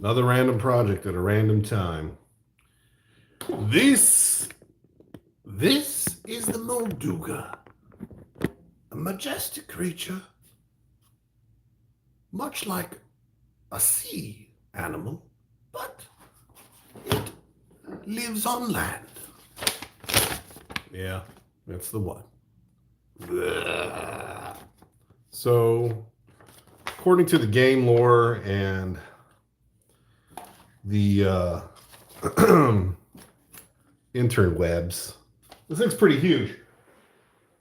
Another random project at a random time. This is the Molduga, a majestic creature, much like a sea animal, but it lives on land. Yeah, that's the one. So, according to the game lore and the interwebs, this thing's pretty huge.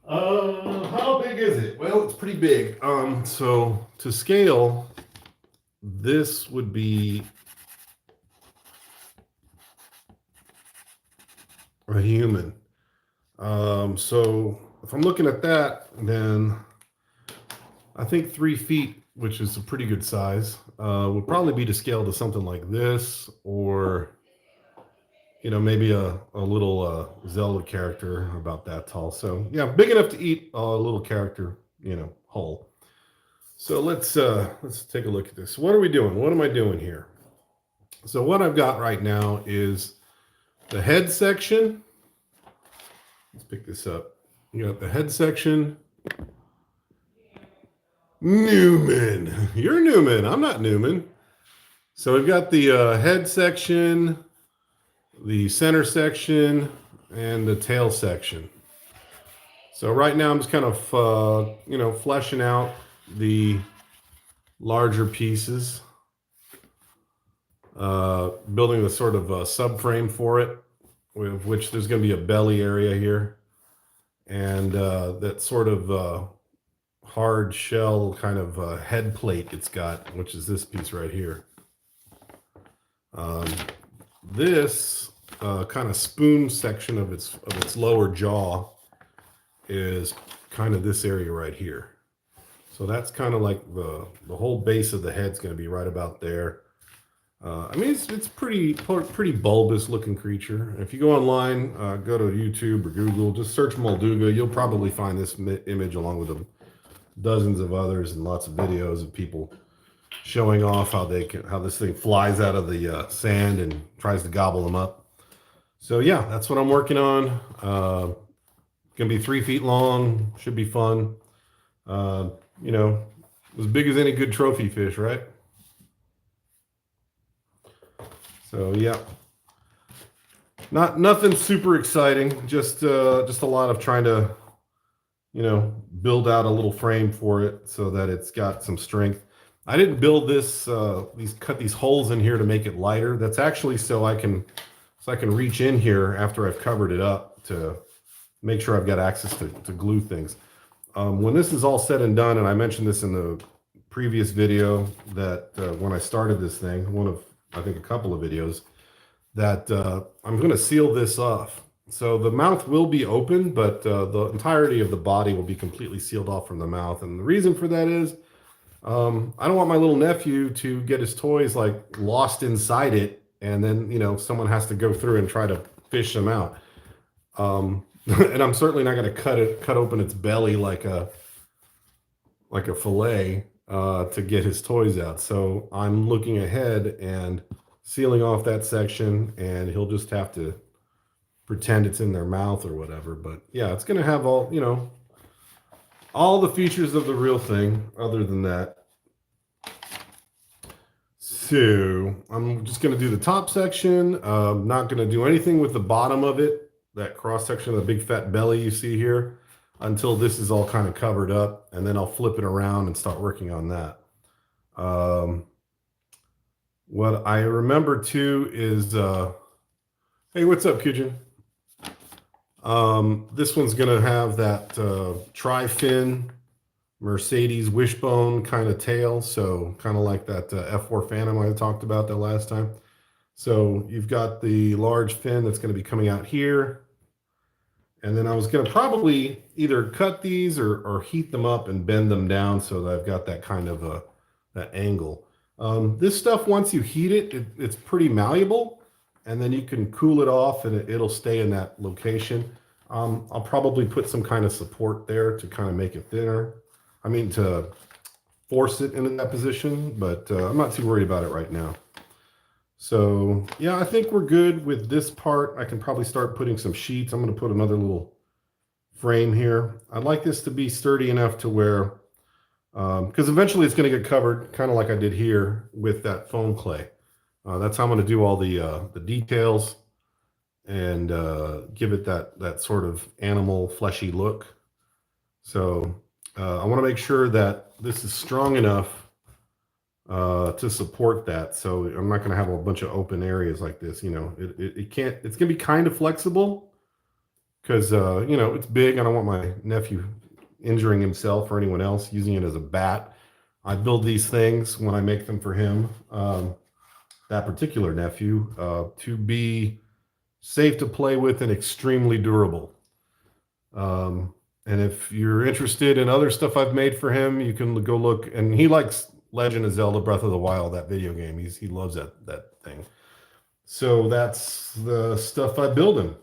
How big is it? Well, it's pretty big. So to scale, this would be a human. So if I'm looking at that, then I think 3 feet, which is a pretty good size, would probably be to scale to something like this, or maybe a little Zelda character about that tall. So yeah, big enough to eat a little character, whole. So let's take a look at this. What are we doing? What am I doing here? So what I've got right now is the head section. Let's pick this up. You got the head section. Newman. You're Newman. I'm not Newman. So we've got the head section, the center section, and the tail section. So right now I'm just kind of, fleshing out the larger pieces, building the sort of subframe for it, with which there's going to be a belly area here, and that sort of hard shell kind of head plate it's got, which is this piece right here. This kind of spoon section of its lower jaw is kind of this area right here. So that's kind of like the whole base of the head's going to be right about there. I mean, it's pretty bulbous looking creature. If you go online, go to YouTube or Google, just search Molduga. You'll probably find this image along with dozens of others and lots of videos of people showing off how this thing flies out of the sand and tries to gobble them up. So yeah, that's what I'm working on. Gonna be 3 feet long. Should be fun. As big as any good trophy fish, right? So yeah, nothing super exciting. Just a lot of trying to, build out a little frame for it so that it's got some strength. I didn't build this cut these holes in here to make it lighter. That's actually so I can reach in here after I've covered it up to make sure I've got access to glue things. When this is all said and done, and I mentioned this in the previous video, that when I started this thing, one of I think a couple of videos, that I'm going to seal this off. So the mouth will be open, but the entirety of the body will be completely sealed off from the mouth. And the reason for that is I don't want my little nephew to get his toys like lost inside it, and then someone has to go through and try to fish them out. And I'm certainly not going to cut open its belly like a fillet to get his toys out. So I'm looking ahead and sealing off that section, and he'll just have to pretend it's in their mouth or whatever. But yeah, it's going to have all the features of the real thing other than that. So I'm just going to do the top section. I'm not going to do anything with the bottom of it, that cross section of the big fat belly you see here, until this is all kind of covered up, and then I'll flip it around and start working on that. What I remember too is, hey, what's up, Kujin? This one's gonna have that tri-fin Mercedes wishbone kind of tail, so kind of like that F4 Phantom I talked about that last time. So you've got the large fin that's going to be coming out here. And then I was going to probably either cut these or heat them up and bend them down so that I've got that kind of that angle. This stuff, once you heat it, it's pretty malleable, and then you can cool it off and it'll stay in that location. I'll probably put some kind of support there to kind of make it thinner. I mean, to force it into that position, but I'm not too worried about it right now. So yeah, I think we're good with this part. I can probably start putting some sheets. I'm going to put another little frame here. I'd like this to be sturdy enough to where, because eventually it's going to get covered, kind of like I did here with that foam clay. That's how I'm going to do all the details and give it that sort of animal fleshy look. So I want to make sure that this is strong enough to support that. So I'm not going to have a bunch of open areas like this. It can't. It's going to be kind of flexible because it's big. I don't want my nephew injuring himself or anyone else using it as a bat. I build these things when I make them for him, that particular nephew, to be safe to play with and extremely durable. And if you're interested in other stuff I've made for him, you can go look. And he likes Legend of Zelda Breath of the Wild, that video game. He loves that thing. So that's the stuff I build him.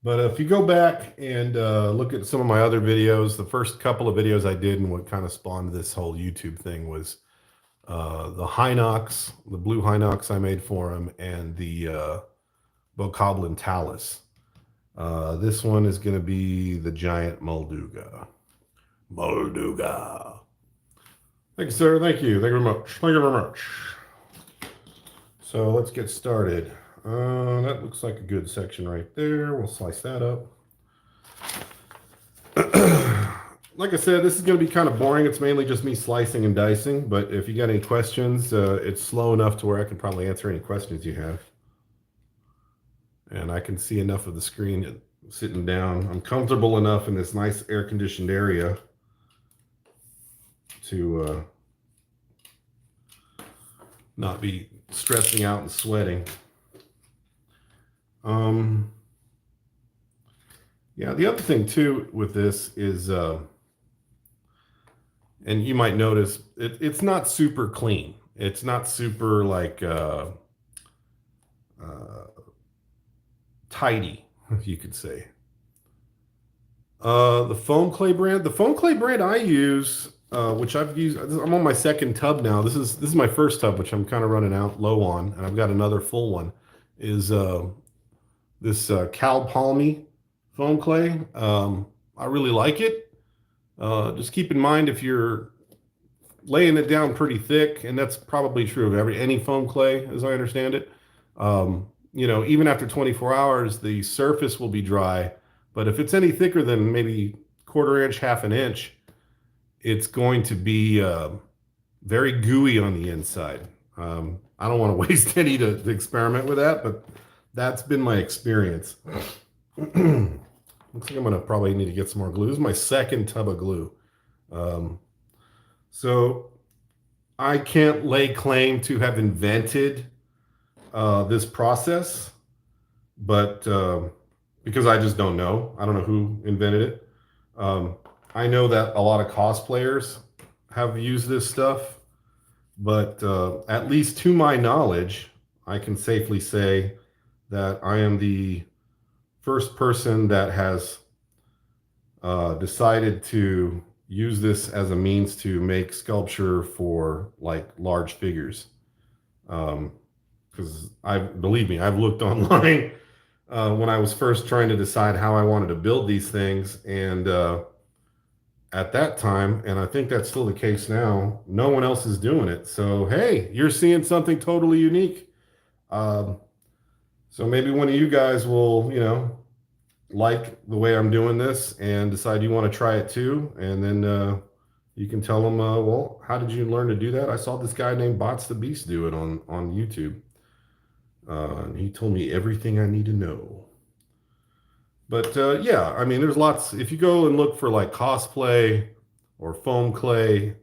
But if you go back and look at some of my other videos, the first couple of videos I did and what kind of spawned this whole YouTube thing was the Hinox, the blue Hinox I made for him, and the Bokoblin Talus. This one is going to be the giant Molduga. Molduga. Thank you, sir. Thank you. Thank you very much. Thank you very much. So let's get started. That looks like a good section right there. We'll slice that up. Like I said, this is going to be kind of boring. It's mainly just me slicing and dicing. But if you got any questions, it's slow enough to where I can probably answer any questions you have. And I can see enough of the screen sitting down. I'm comfortable enough in this nice air-conditioned area to not be stressing out and sweating. Yeah, the other thing too with this is, and you might notice, it's not super clean. It's not super like tidy, if you could say. The foam clay brand I use, which I've used, I'm on my second tub now. This is my first tub, which I'm kind of running out low on, and I've got another full one, is this Cal Palmy foam clay. I really like it. Just keep in mind, if you're laying it down pretty thick, and that's probably true of any foam clay, as I understand it. Even after 24 hours, the surface will be dry. But if it's any thicker than maybe quarter inch, half an inch, it's going to be very gooey on the inside. I don't want to waste any to experiment with that, but that's been my experience. Looks like I'm going to probably need to get some more glue. This is my second tub of glue. So I can't lay claim to have invented this process, but because I just don't know. I don't know who invented it. I know that a lot of cosplayers have used this stuff, but at least to my knowledge, I can safely say that I am the first person that has decided to use this as a means to make sculpture for like large figures. Because believe me, I've looked online when I was first trying to decide how I wanted to build these things, and at that time, and I think that's still the case now, no one else is doing it. So hey, you're seeing something totally unique. So maybe one of you guys will, like the way I'm doing this and decide you want to try it too, and then you can tell them, well, how did you learn to do that? I saw this guy named Bots the Beast do it on YouTube. And he told me everything I need to know. But yeah, I mean, there's lots. If you go and look for like cosplay or foam clay,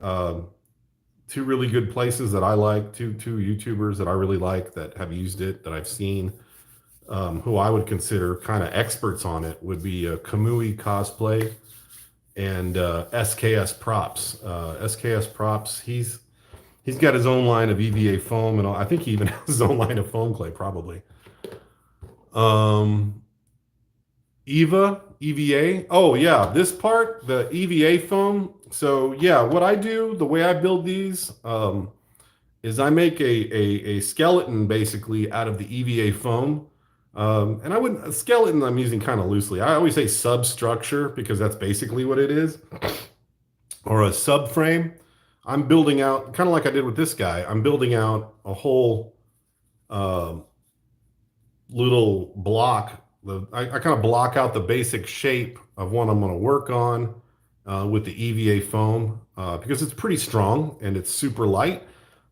two really good places that I like, two YouTubers that I really like that have used it, that I've seen, who I would consider kind of experts on it, would be Kamui Cosplay and SKS Props. SKS Props, he's got his own line of EVA foam, and I think he even has his own line of foam clay, probably. EVA. Oh yeah, this part, the EVA foam. So yeah, what I do, the way I build these, is I make a skeleton basically out of the EVA foam. And I wouldn't, a skeleton I'm using kind of loosely. I always say substructure because that's basically what it is, or a subframe. I'm building out, kind of like I did with this guy, I'm building out a whole uh, little block. I kind of block out the basic shape of what I'm going to work on with the EVA foam because it's pretty strong and it's super light.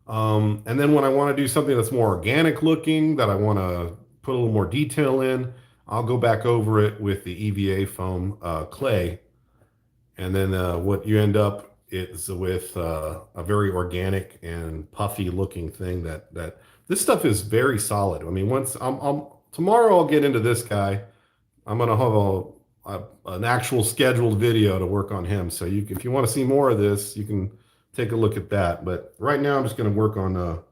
And then when I want to do something that's more organic looking, that I want to put a little more detail in, I'll go back over it with the EVA foam clay. And then what you end up is with a very organic and puffy looking thing that this stuff is very solid. I mean, once tomorrow I'll get into this guy. I'm gonna have an actual scheduled video to work on him. So if you want to see more of this, you can take a look at that. But right now I'm just gonna work on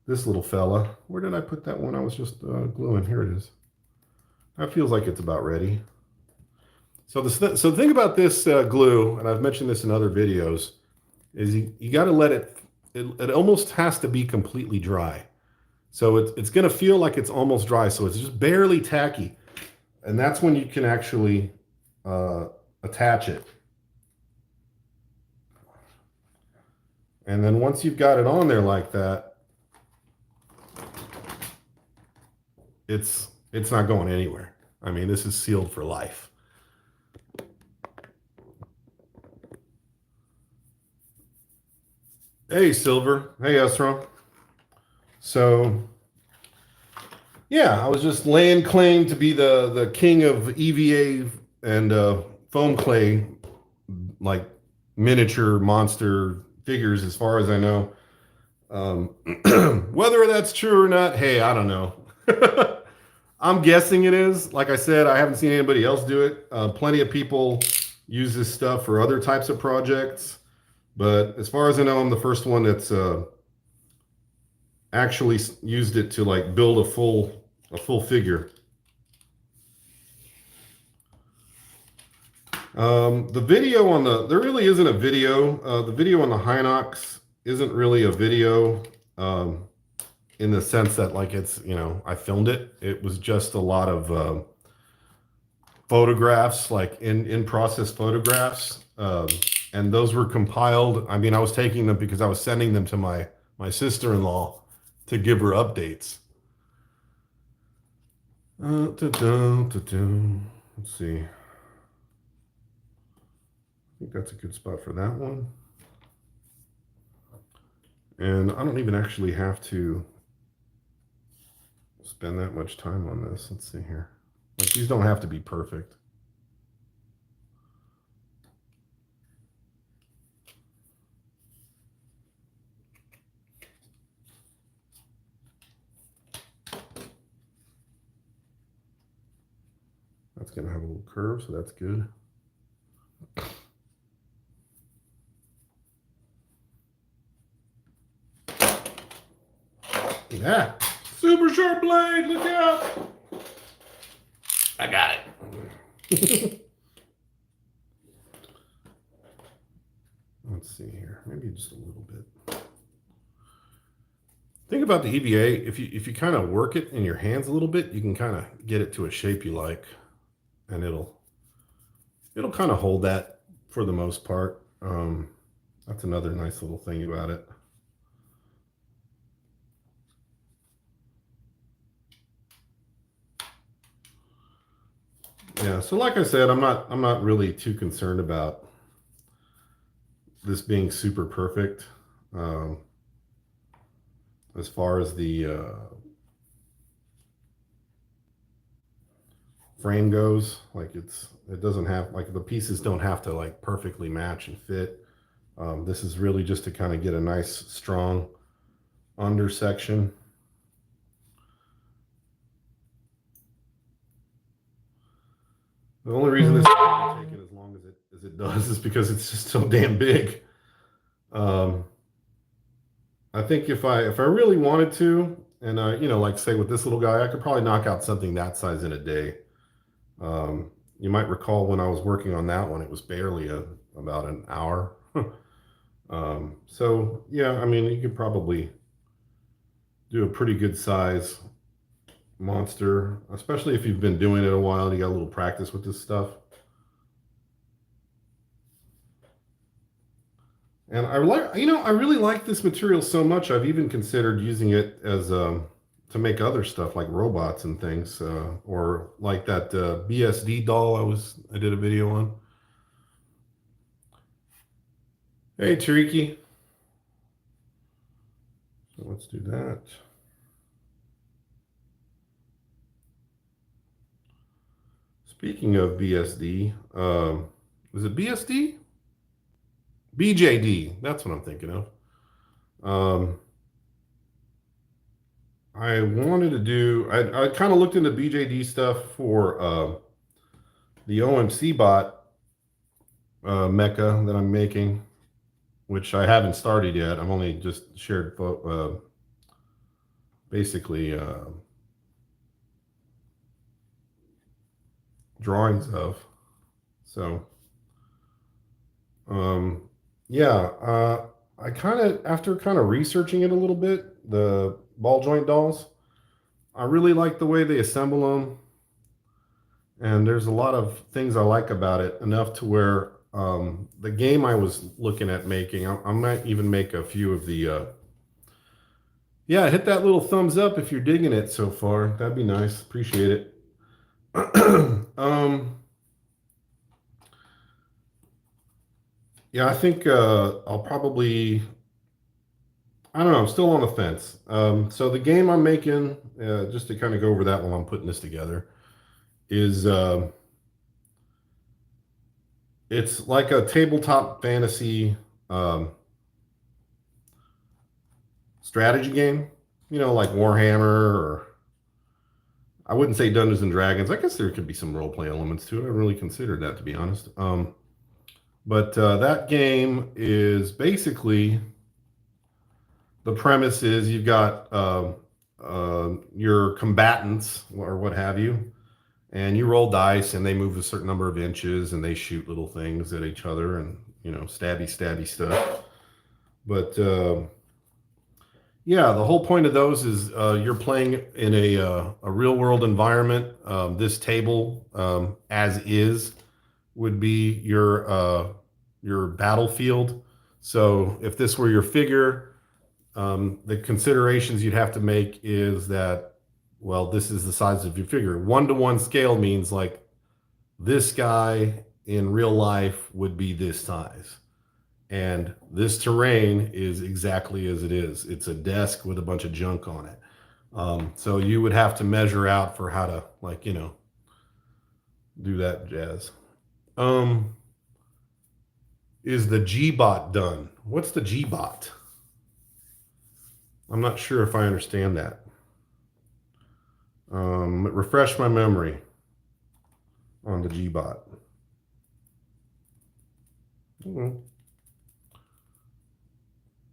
this little fella. Where did I put that one? I was just gluing. Here it is. That feels like it's about ready. So the thing about this glue, and I've mentioned this in other videos, is you got to let it almost has to be completely dry. So it's going to feel like it's almost dry. So it's just barely tacky. And that's when you can actually attach it. And then once you've got it on there like that, it's not going anywhere. I mean, this is sealed for life. Hey, Silver. Hey, Esra. So, yeah, I was just laying claim to be the king of EVA and foam clay, like miniature monster figures, as far as I know. Whether that's true or not, hey, I don't know. I'm guessing it is. Like I said, I haven't seen anybody else do it. Plenty of people use this stuff for other types of projects. But as far as I know, I'm the first one that's actually used it to like build a full figure. The video on there really isn't a video. The video on the Hinox isn't really a video in the sense that like it's, I filmed it. It was just a lot of photographs, like in process photographs. And those were compiled. I mean, I was taking them because I was sending them to my sister-in-law to give her updates. Let's see. I think that's a good spot for that one. And I don't even actually have to spend that much time on this. Let's see here. Like, these don't have to be perfect. That's going to have a little curve, so that's good. Yeah, super sharp blade, look out. I got it. Let's see here, maybe just a little bit. Think about the EVA, if you kind of work it in your hands a little bit, you can kind of get it to a shape you like, and it'll kind of hold that for the most part. That's another nice little thing about it. Yeah, so like I said, I'm not really too concerned about this being super perfect. As far as the frame goes, like it doesn't have, like, the pieces don't have to like perfectly match and fit. This is really just to kind of get a nice strong under section. The only reason this is taking as long as it does is because it's just so damn big. I think if I really wanted to, and like say with this little guy, I could probably knock out something that size in a day. You might recall when I was working on that one, it was barely about an hour. So yeah, I mean, you could probably do a pretty good size monster, especially if you've been doing it a while and you got a little practice with this stuff. And I like, I really like this material so much. I've even considered using it as to make other stuff like robots and things, or like that BSD doll I did a video on. Hey, Tariki. So let's do that. Speaking of BSD, is it BSD? BJD. That's what I'm thinking of. Um, I wanted to do. I kind of looked into BJD stuff for the OMC bot mecha that I'm making, which I haven't started yet. I've only just shared basically drawings of. So um, yeah, I kind of after kind of researching it a little bit, the ball joint dolls. I really like the way they assemble them, and there's a lot of things I like about it. Enough to where the game I was looking at making, I might even make a few of the. Yeah, hit that little thumbs up if you're digging it so far. That'd be nice. Appreciate it. Yeah, I think I'll probably. I don't know. I'm still on the fence. So the game I'm making, just to kind of go over that while I'm putting this together, is it's like a tabletop fantasy um, strategy game. Like Warhammer, or I wouldn't say Dungeons and Dragons. I guess there could be some role play elements to it. I really considered that, to be honest. But that game is basically the premise is you've got your combatants or what have you, and you roll dice, and they move a certain number of inches, and they shoot little things at each other, and stabby, stabby stuff. But yeah, the whole point of those is you're playing in a real world environment. This table, as is, would be your battlefield. So if this were your figure, the considerations you'd have to make is that, well, this is the size of your figure. 1-to-1 scale means like this guy in real life would be this size. And this terrain is exactly as it is. It's a desk with a bunch of junk on it. So you would have to measure out for how to, like, do that jazz. Um, is the G-bot done? What's the G-bot? I'm not sure if I understand that. Refresh my memory on the G-bot. Mm-hmm.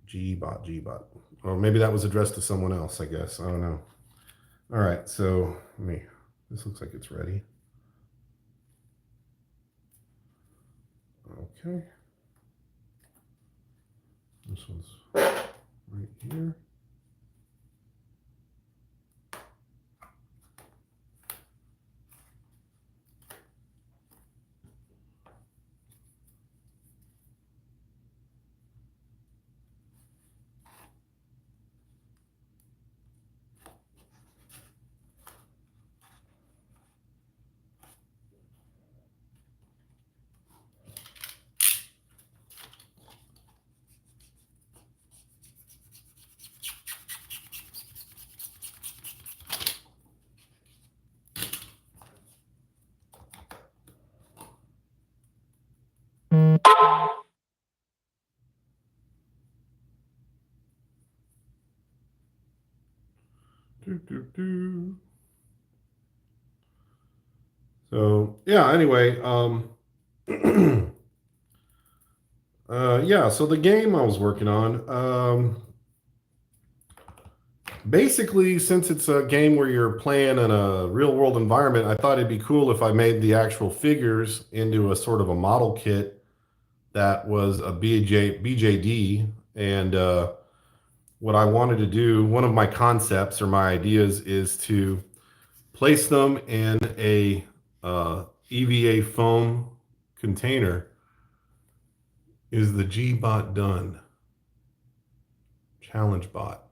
G-bot, G-bot. Or maybe that was addressed to someone else, I guess. I don't know. All right, so this looks like it's ready. Okay. This one's right here. Do, do, do. So yeah, anyway, yeah, so the game I was working on, basically, since it's a game where you're playing in a real world environment, I thought it'd be cool if I made the actual figures into a sort of a model kit that was a BJD. And what I wanted to do, one of my concepts or my ideas is to place them in a EVA foam container. Is the G bot done? Challenge bot.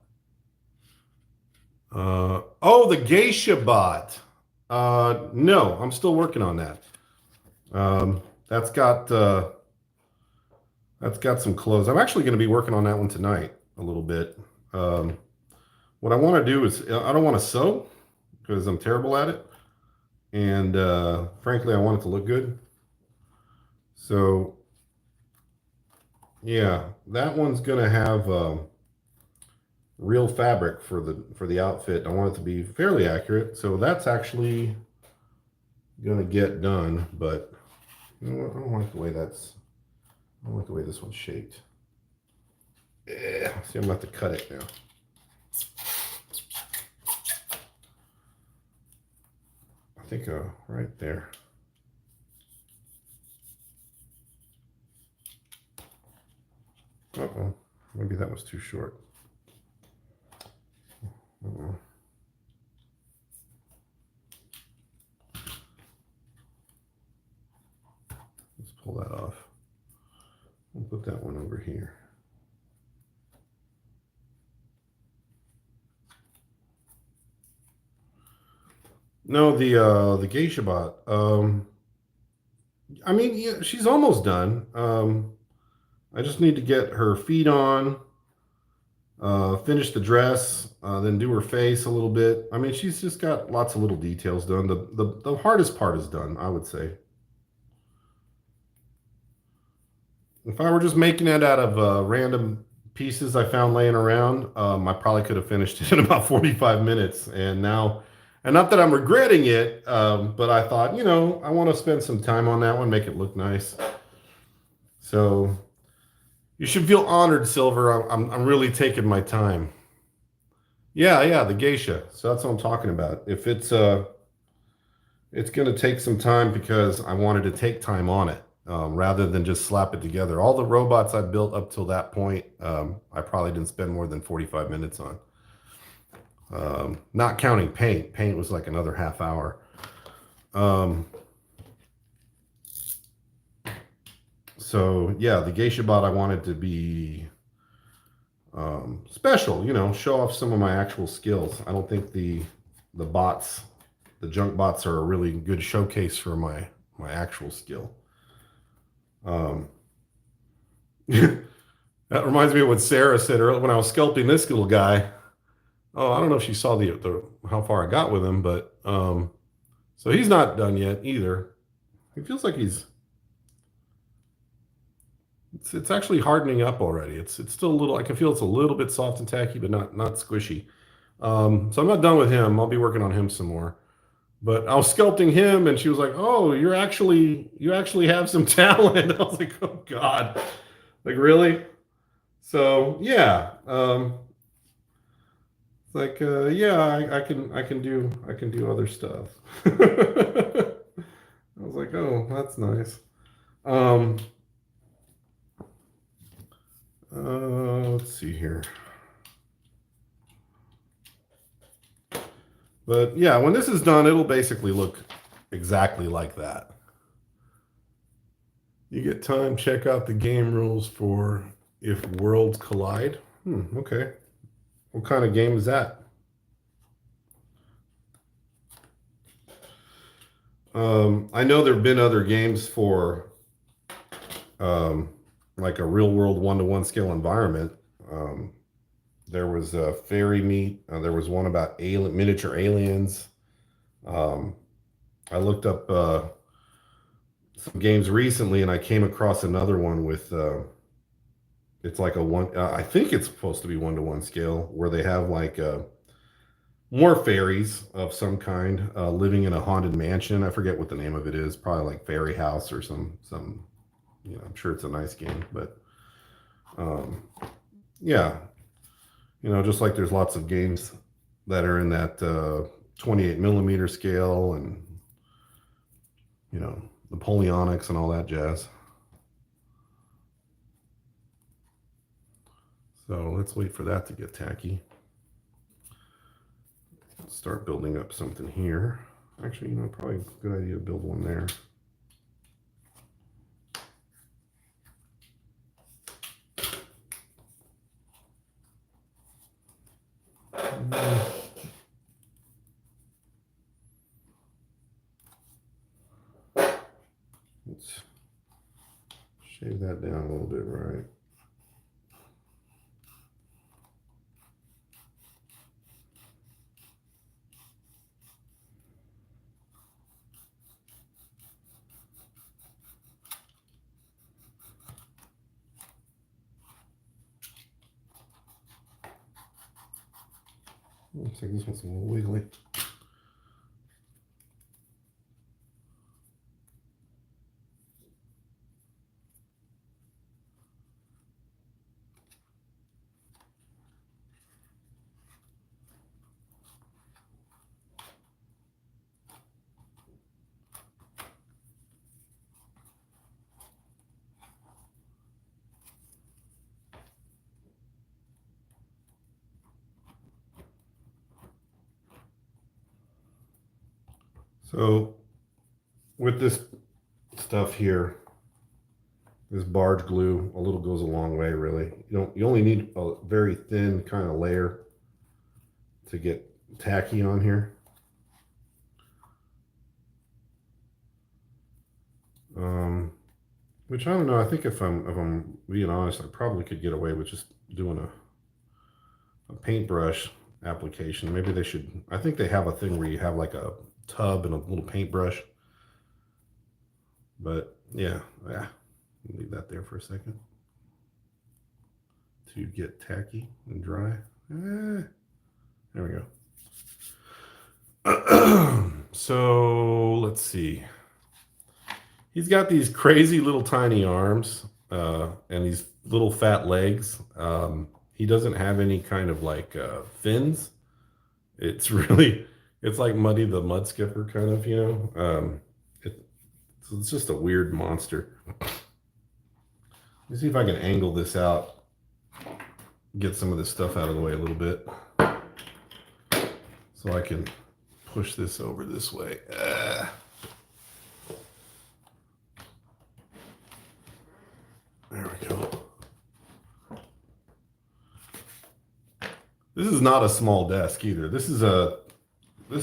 Oh, the geisha bot. No, I'm still working on that. Um, that's got uh, that's got some clothes. I'm actually going to be working on that one tonight a little bit. Um, what I want to do is I don't want to sew because I'm terrible at it, and frankly, I want it to look good. So yeah, that one's going to have real fabric for the outfit. I want it to be fairly accurate. So that's actually going to get done, but you know what? I don't like the way I don't like the way this one's shaped. Yeah, see, I'm going to have to cut it now. I think right there. Uh-oh, maybe that was too short. Uh-oh. Let's pull that off. We'll put that one over here. No, the geisha bot. I mean, yeah, she's almost done. I just need to get her feet on, finish the dress, then do her face a little bit. I mean, she's just got lots of little details done. The hardest part is done, I would say. If I were just making it out of random pieces I found laying around, I probably could have finished it in about 45 minutes. And now, and not that I'm regretting it, but I thought, you know, I want to spend some time on that one, make it look nice. So you should feel honored, Silver. I'm really taking my time. Yeah, yeah, the geisha. So that's what I'm talking about. If it's going to take some time because I wanted to take time on it rather than just slap it together. All the robots I built up till that point, I probably didn't spend more than 45 minutes on. Not counting paint. Paint was like another half hour. So yeah, the geisha bot I wanted to be special, you know, show off some of my actual skills. I don't think the bots, the junk bots, are a really good showcase for my actual skill. That reminds me of what Sarah said earlier when I was sculpting this little guy. Oh, I don't know if she saw the how far I got with him, but so he's not done yet either. He feels like it's actually hardening up already. It's still a little. I can feel it's a little bit soft and tacky, but not squishy. So I'm not done with him. I'll be working on him some more. But I was sculpting him, and she was like, "Oh, you actually have some talent." I was like, "Oh God, like really?" So yeah, it's like yeah, I can do other stuff. I was like, "Oh, that's nice." Um, let's see here. But yeah, when this is done, it'll basically look exactly like that. You get time, check out the game rules for if worlds collide. Okay. What kind of game is that? I know there have been other games for um, like a real world one-to-one scale environment. Um, there was a fairy meet. There was one about miniature aliens. Um, I looked up some games recently, and I came across another one with it's like a one. I think it's supposed to be one-to-one scale where they have like more fairies of some kind living in a haunted mansion. I forget what the name of it is. Probably like Fairy House or some. You know, I'm sure it's a nice game, but um, yeah, you know, just like there's lots of games that are in that 28 millimeter scale, and you know, Napoleonics and all that jazz. So let's wait for that to get tacky. Start building up something here. Actually, probably a good idea to build one there. Let's shave that down a little bit, right? Looks like this one's a little wiggly. So with this stuff here, this barge glue, a little goes a long way, really. You only need a very thin kind of layer to get tacky on here. Which I don't know. I think if I'm being honest, I probably could get away with just doing a paintbrush application. Maybe they should. I think they have a thing where you have like a tub and a little paintbrush. But yeah, leave that there for a second to get tacky and dry. There we go. So let's see. He's got these crazy little tiny arms and these little fat legs. He doesn't have any kind of like fins. It's like Muddy the Mud Skipper kind of, it's just a weird monster. Let me see if I can angle this out, get some of this stuff out of the way a little bit, so I can push this over this way. There we go. This is not a small desk either. This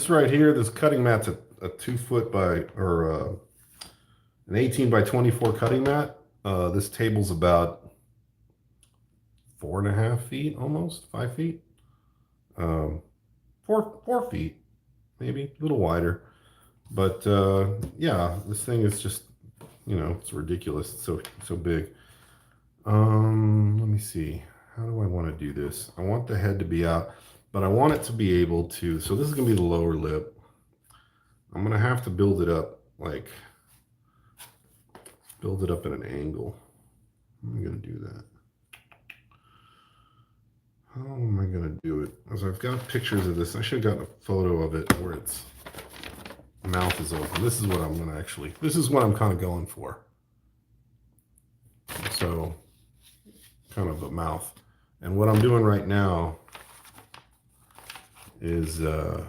right here, this cutting mat's a 2 foot by, or an 18 by 24 cutting mat. This table's about 4.5 feet, almost 5 feet. 4 feet, maybe a little wider. But yeah, this thing is just, it's ridiculous. It's so big. Let me see. How do I want to do this? I want the head to be out, but I want it to be able to, so this is going to be the lower lip. I'm going to have to build it up at an angle. How am I going to do that? How am I going to do it? As I've got pictures of this, I should have gotten a photo of it where its mouth is open. This is what I'm going to this is what I'm kind of going for. So, kind of a mouth. And what I'm doing right now is, where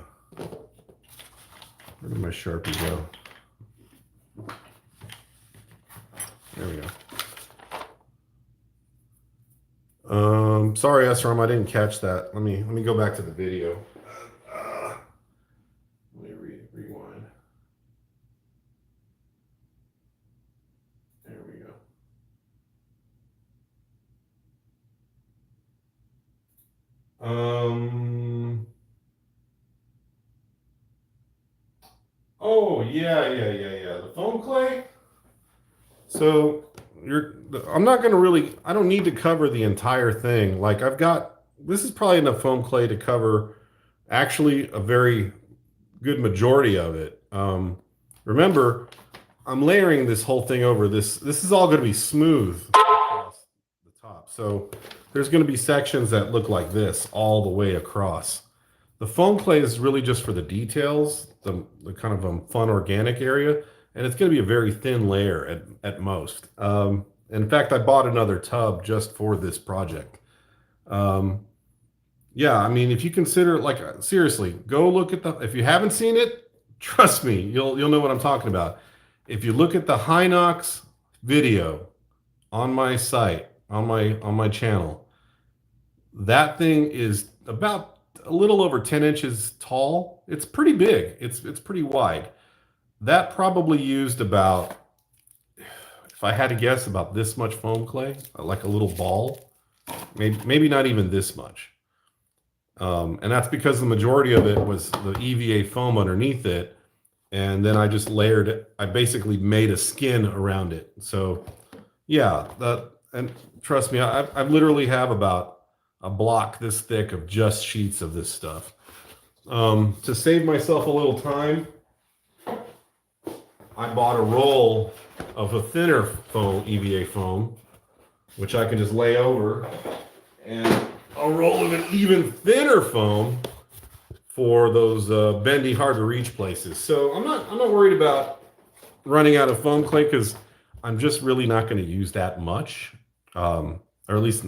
did my Sharpie go? There we go. Sorry, SRAM, I didn't catch that. Let me go back to the video. Let me rewind. There we go. Oh yeah. The foam clay. So I'm not going to I don't need to cover the entire thing. Like this is probably enough foam clay to cover actually a very good majority of it. Remember, I'm layering this whole thing over this. This is all going to be smooth across the top. So there's going to be sections that look like this all the way across. The foam clay is really just for the details, the kind of fun organic area. And it's going to be a very thin layer at most. In fact, I bought another tub just for this project. Um, yeah, I mean, if you consider like seriously, go look at the. If you haven't seen it, trust me, you'll know what I'm talking about. If you look at the Hinox video on my site on my channel, that thing is about a little over 10 inches tall. It's pretty big. It's pretty wide. That probably used about, if I had to guess, about this much foam clay, like a little ball. Maybe not even this much. And that's because the majority of it was the EVA foam underneath it. And then I just layered it. I basically made a skin around it. So yeah, and trust me, I literally have about a block this thick of just sheets of this stuff. To save myself a little time, I bought a roll of a thinner foam, EVA foam, which I can just lay over, and a roll of an even thinner foam for those bendy, hard to reach places. So I'm not worried about running out of foam clay because I'm just really not going to use that much, or at least,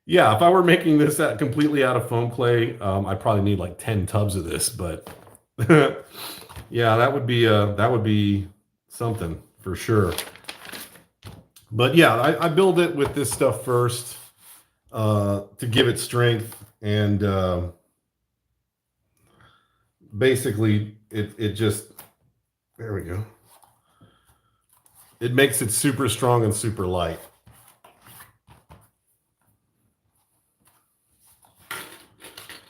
yeah. If I were making this completely out of foam clay, I probably need like 10 tubs of this. But yeah, that would be something for sure. But yeah, I build it with this stuff first to give it strength, and basically it just, there we go. It makes it super strong and super light.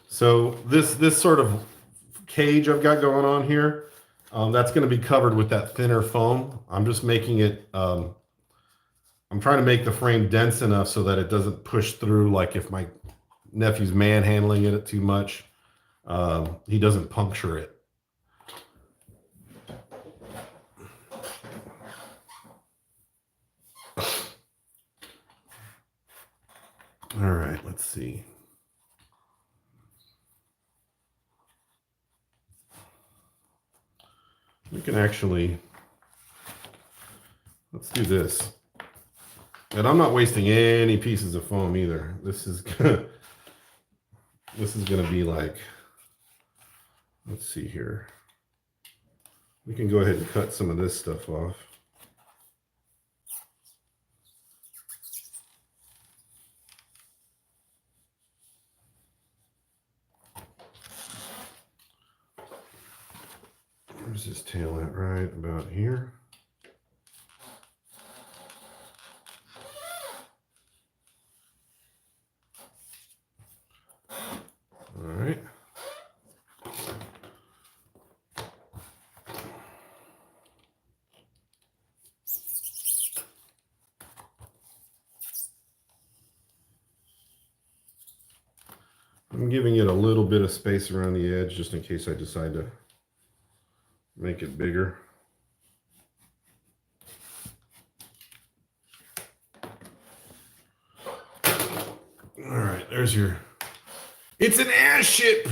So this sort of cage I've got going on here, that's going to be covered with that thinner foam. I'm just making it. I'm trying to make the frame dense enough so that it doesn't push through. Like if my nephew's manhandling it too much, he doesn't puncture it. All right, let's see. We can actually, let's do this. And I'm not wasting any pieces of foam either. This is gonna be like, let's see here. We can go ahead and cut some of this stuff off. Where's this tail at? Right about here. All right. I'm giving it a little bit of space around the edge just in case I decide to make it bigger. All right, there's your, it's an ass ship.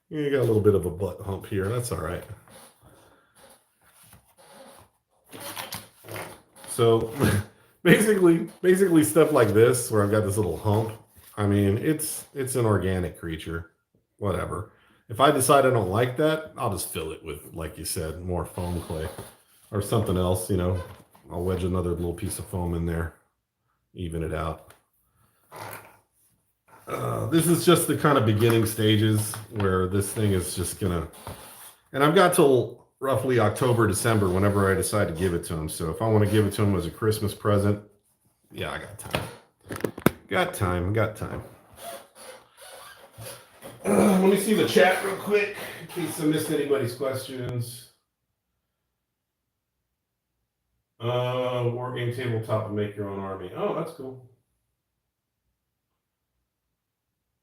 You got a little bit of a butt hump here. That's all right. So basically stuff like this where I've got this little hump. I mean, it's an organic creature. Whatever. If I decide I don't like that, I'll just fill it with, like you said, more foam clay or something else, I'll wedge another little piece of foam in there, even it out. This is just the kind of beginning stages where this thing is just gonna, and I've got till roughly October, December, whenever I decide to give it to him. So if I want to give it to him as a Christmas present, yeah, I got time. Got time. Let me see the chat real quick in case I missed anybody's questions. War game tabletop and make your own army. Oh, that's cool.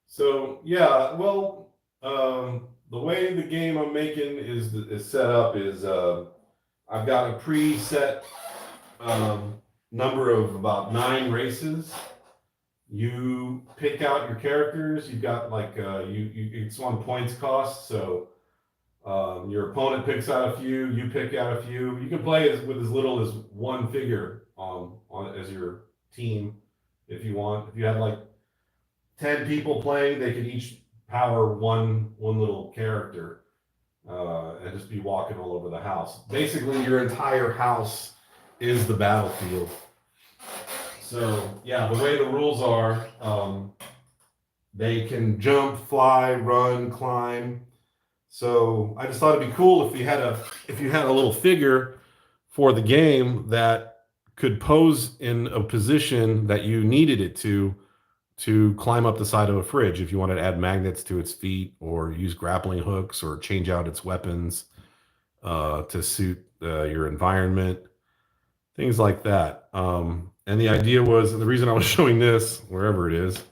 So yeah, well, the way the game I'm making is set up is I've got a preset number of about 9 races. You pick out your characters. You've got like it's on points cost. So your opponent picks out a few. You pick out a few. You can play with as little as one figure on as your team if you want. If you had like 10 people playing, they could each power one little character and just be walking all over the house. Basically, your entire house is the battlefield. So yeah, the way the rules are, they can jump, fly, run, climb. So I just thought it'd be cool if you had a little figure for the game that could pose in a position that you needed it to climb up the side of a fridge if you wanted to add magnets to its feet or use grappling hooks or change out its weapons to suit your environment, things like that. And the idea was, and the reason I was showing this, wherever it is,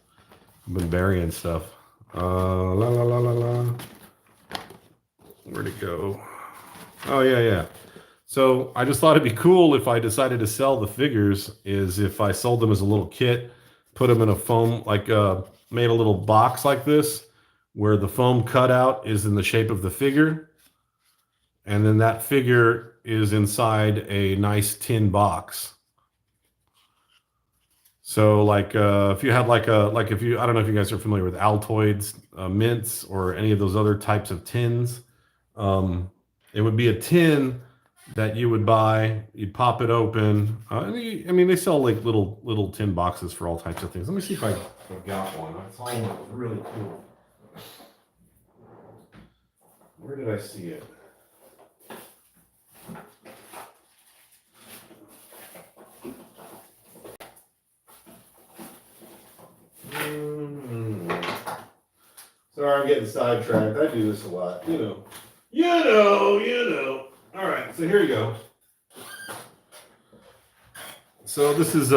I've been burying stuff. La la la la la. Where'd it go? Oh, yeah, yeah. So I just thought it'd be cool if I decided to sell the figures, is if I sold them as a little kit, put them in a foam, like made a little box like this, where the foam cutout is in the shape of the figure. And then that figure is inside a nice tin box. So like if you had like if you, I don't know if you guys are familiar with Altoids, mints, or any of those other types of tins. It would be a tin that you would buy. You'd pop it open. I mean, they sell like little tin boxes for all types of things. Let me see if I've got one. I saw one that was really cool. Where did I see it? Sorry, I'm getting sidetracked. I do this a lot, you know. You know. All right, so here you go. So this is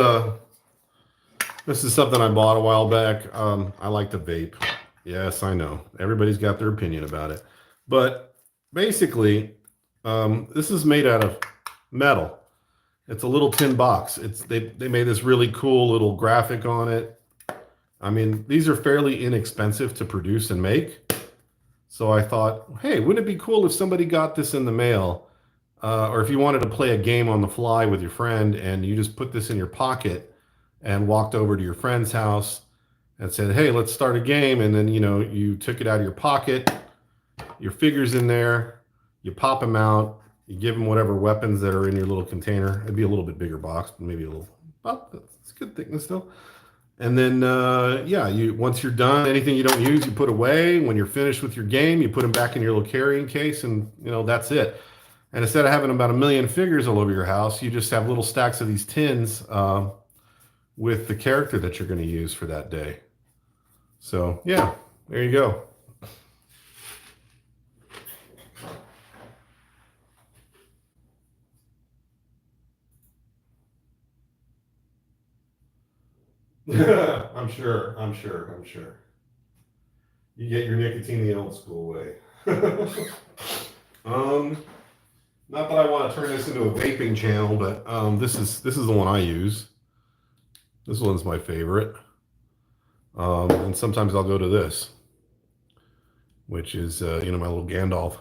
something I bought a while back. I like to vape. Yes, I know. Everybody's got their opinion about it, but basically, this is made out of metal. It's a little tin box. They made this really cool little graphic on it. I mean, these are fairly inexpensive to produce and make. So I thought, hey, wouldn't it be cool if somebody got this in the mail? Or if you wanted to play a game on the fly with your friend and you just put this in your pocket and walked over to your friend's house and said, hey, let's start a game. And then, you know, you took it out of your pocket, your figure's in there, you pop them out, you give them whatever weapons that are in your little container. It'd be a little bit bigger box, but maybe a little, well, it's a good thickness still. And then, yeah, once you're done, anything you don't use, you put away. When you're finished with your game, you put them back in your little carrying case, and you know that's it. And instead of having about 1,000,000 figures all over your house, you just have little stacks of these tins with the character that you're going to use for that day. So yeah, there you go. I'm sure. You get your nicotine the old school way. Not that I want to turn this into a vaping channel, but this is the one I use. This one's my favorite. And sometimes I'll go to this, which is you know, my little Gandalf.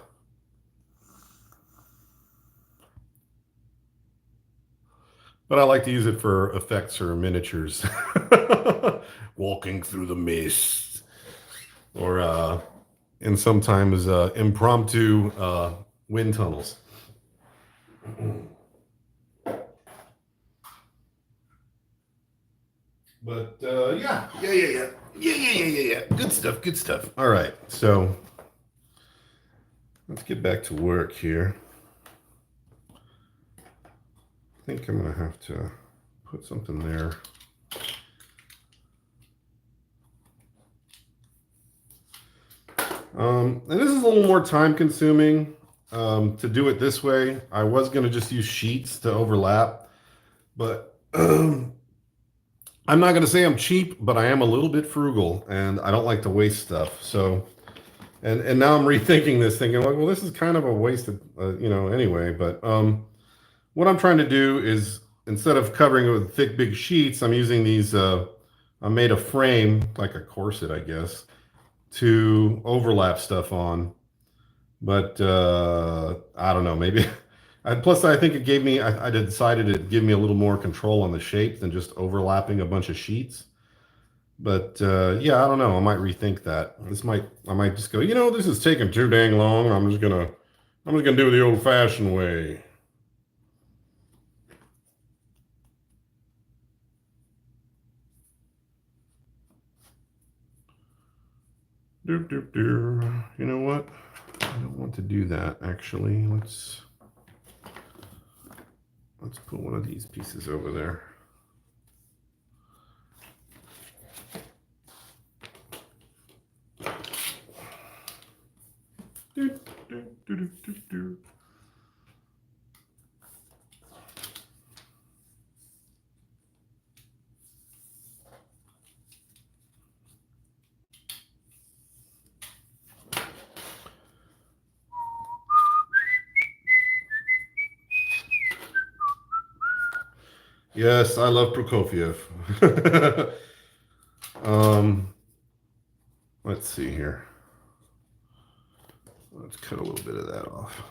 But I like to use it for effects or miniatures. Walking through the mist. Or and sometimes impromptu wind tunnels. But yeah. Good stuff. All right, so let's get back to work here. I think I'm gonna have to put something there. And this is a little more time consuming to do it this way. I was going to just use sheets to overlap, but I'm not going to say I'm cheap, but I am a little bit frugal and I don't like to waste stuff. So, and now I'm rethinking this, thinking like, well, this is kind of a wasted, you know, anyway. But what I'm trying to do is, instead of covering it with thick, big sheets, I'm using these, I made a frame, like a corset, I guess, to overlap stuff on. But I don't know, maybe Plus, I think it gave me. I decided it'd give me a little more control on the shape than just overlapping a bunch of sheets. But yeah, I don't know. I might rethink that. I might just go. This is taking too dang long. I'm just gonna do it the old-fashioned way. Doop doop doo. You know what? I don't want to do that. Actually, let's put one of these pieces over there. Doop, doop, doop, doop, doop. Yes, I love Prokofiev. um, let's see here. Let's cut a little bit of that off.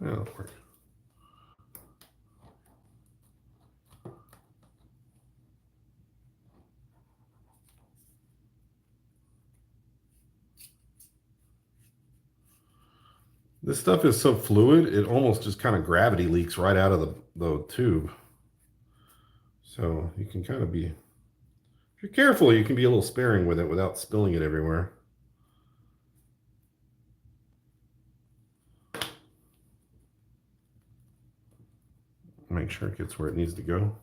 That'll work. This stuff is so fluid, it almost just kind of gravity leaks right out of the tube. So you can kind of be, if you're careful, you can be a little sparing with it without spilling it everywhere. Make sure it gets where it needs to go.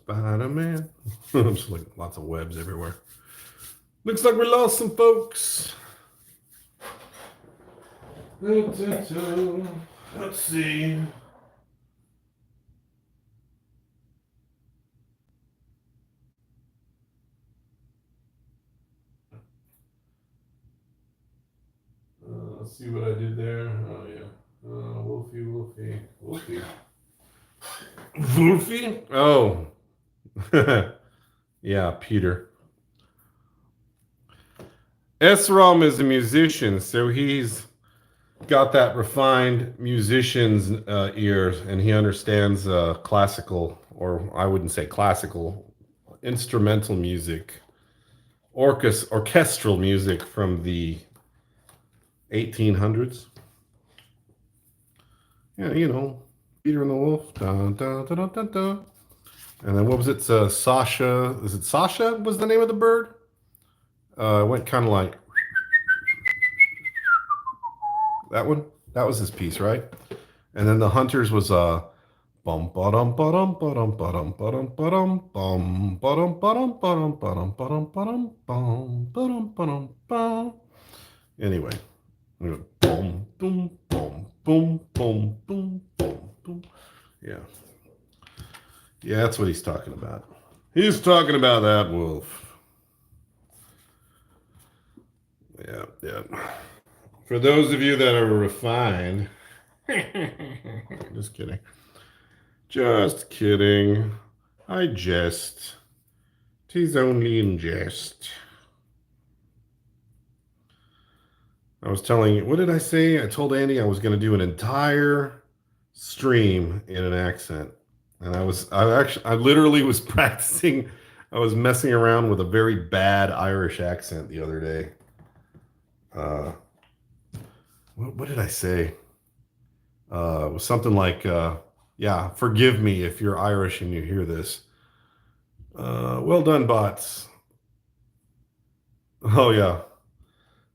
Spider-Man. Just like lots of webs everywhere. Looks like we lost some folks. Let's see. Let's see what I did there. Oh yeah. Wolfie. Wolfie? Oh. Yeah, Peter. Esrom is a musician, so he's got that refined musician's ears, and he understands classical, or I wouldn't say classical, instrumental music, orchestral music from the 1800s. Yeah, Peter and the Wolf. Dun, dun, dun, dun, dun, dun. And then what was it? Sasha. Is it Sasha? Was the name of the bird? It went kind of like that one. That was his piece, right? And then the Hunters was bum ba-dum ba-dum ba-dum ba-dum ba-dum ba-dum bum ba-dum ba-dum ba-dum ba-dum ba-dum ba-dum bum ba-dum ba-dum bum. Anyway, boom, boom, boom, boom, boom, boom, boom, boom. Yeah. Yeah, that's what he's talking about. He's talking about that wolf. Yeah. For those of you that are refined, just kidding. Just kidding. I jest. 'Tis only in jest. I was telling you, what did I say? I told Andy I was going to do an entire stream in an accent. And I literally was practicing. I was messing around with a very bad Irish accent the other day. What did I say? It was something like, yeah, forgive me if you're Irish and you hear this. Well done, bots. Oh, yeah.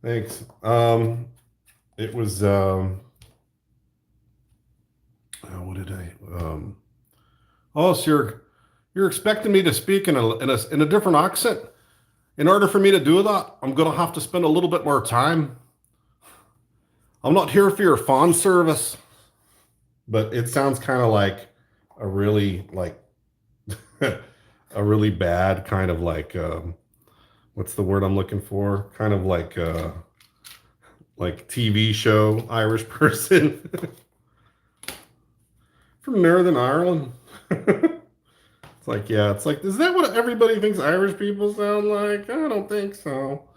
Thanks. It was, what did I, oh, so you're expecting me to speak in a different accent? In order for me to do that, I'm going to have to spend a little bit more time. I'm not here for your fan service. But it sounds kind of like a really like a really bad kind of like what's the word I'm looking for? Kind of like TV show Irish person from Northern Ireland. It's like, yeah, it's like, is that what everybody thinks Irish people sound like? I don't think so.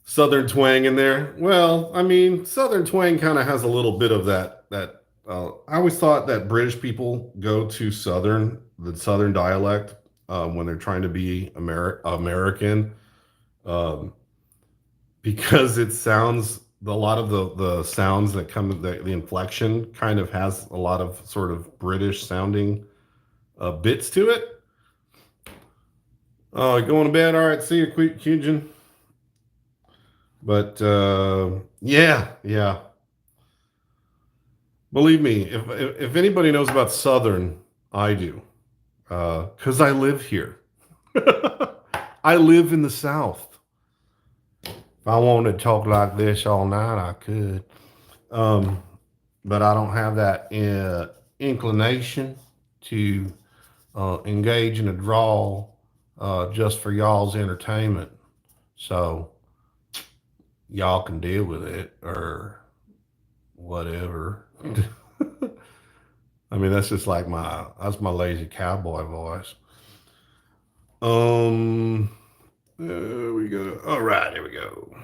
Southern twang in there. Well, I mean, Southern twang kind of has a little bit of that. I always thought that British people go to the Southern dialect when they're trying to be American, um, because it sounds a lot of the sounds that come the inflection kind of has a lot of sort of British sounding bits to it. Going to bed. All right, see you, Cujin. But yeah, yeah. Believe me, if anybody knows about Southern, I do, because I live here. I live in the South. If I wanted to talk like this all night, I could, um, but I don't have that inclination to engage in a drawl just for y'all's entertainment. So y'all can deal with it or whatever. I mean, that's just like that's my lazy cowboy voice. Um, we go. All right, here we go.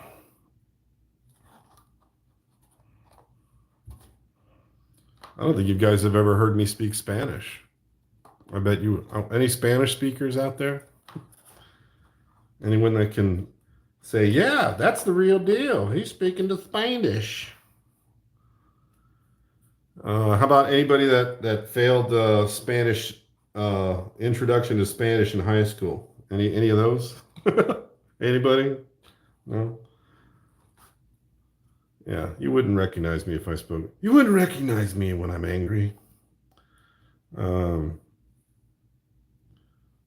I don't think you guys have ever heard me speak Spanish. I bet you. Any Spanish speakers out there? Anyone that can say, "Yeah, that's the real deal. He's speaking to Spanish." How about anybody that failed Spanish introduction to Spanish in high school? Any of those? Anybody? No. Yeah, you wouldn't recognize me if I spoke. You wouldn't recognize me when I'm angry. Um.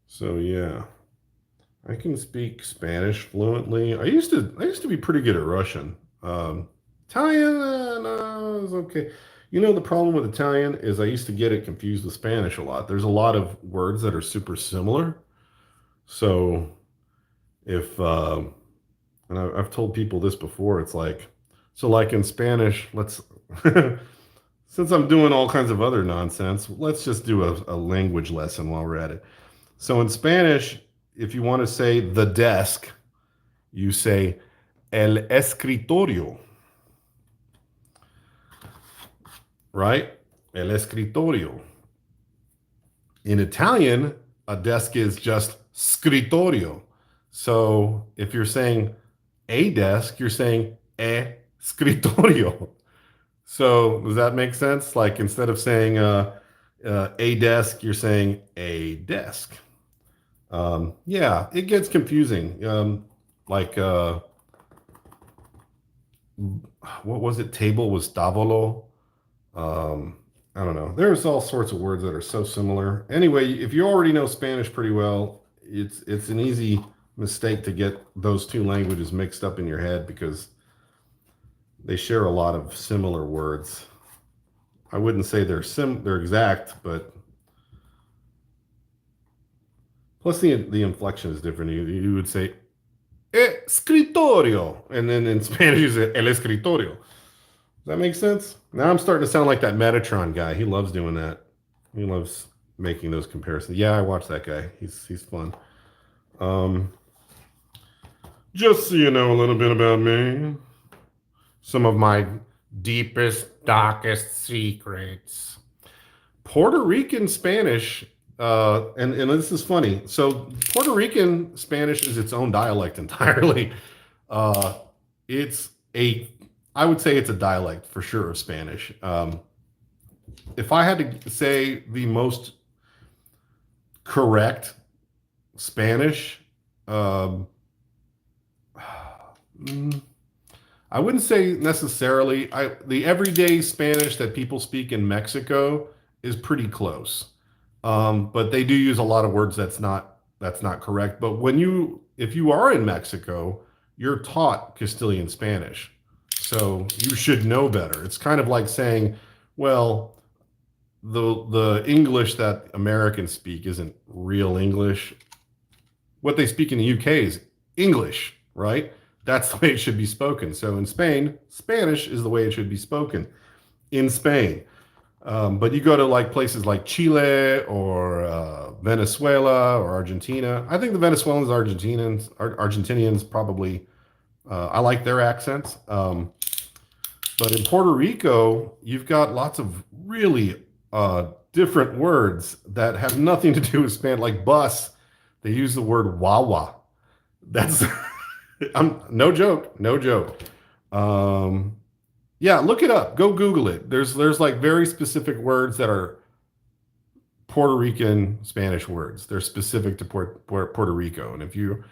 So yeah, I can speak Spanish fluently. I used to be pretty good at Russian. Italian, no, it's okay. You know, the problem with Italian is I used to get it confused with Spanish a lot. There's a lot of words that are super similar. So if, and I've told people this before, it's like, so like in Spanish, since I'm doing all kinds of other nonsense, let's just do a language lesson while we're at it. So in Spanish, if you want to say the desk, you say el escritorio, right? El escritorio. In Italian, a desk is just scrittorio. So if you're saying a desk, you're saying e scrittorio. So does that make sense? Like instead of saying a desk, you're saying a desk. Yeah, it gets confusing. Like what was it? Table was tavolo. Um, I don't know. There's all sorts of words that are so similar. Anyway, if you already know Spanish pretty well, it's an easy mistake to get those two languages mixed up in your head because they share a lot of similar words. I wouldn't say they're exact, but plus the inflection is different. You would say escritorio, and then in Spanish you say el escritorio. Does that make sense? Now I'm starting to sound like that Metatron guy. He loves doing that. He loves making those comparisons. Yeah, I watch that guy. He's fun. Um, just so you know a little bit about me, some of my deepest, darkest secrets. Puerto Rican Spanish, and this is funny. So Puerto Rican Spanish is its own dialect entirely. Uh, it's a, I would say it's a dialect for sure of Spanish. If I had to say the most correct Spanish, um, I wouldn't say necessarily. The everyday Spanish that people speak in Mexico is pretty close, but they do use a lot of words that's not correct. But if you are in Mexico, you're taught Castilian Spanish, so you should know better. It's kind of like saying, well, the English that Americans speak isn't real English. What they speak in the UK is English, right? That's the way it should be spoken. So in Spain, Spanish is the way it should be spoken in Spain. But you go to like places like Chile or Venezuela or Argentina. I think the Venezuelans, Argentinians probably. I like their accents. But in Puerto Rico, you've got lots of really different words that have nothing to do with Spanish. Like bus, they use the word wawa. That's I'm no joke, no joke. Um, yeah, look it up. Go Google it. There's like very specific words that are Puerto Rican Spanish words. They're specific to Puerto Rico. And if you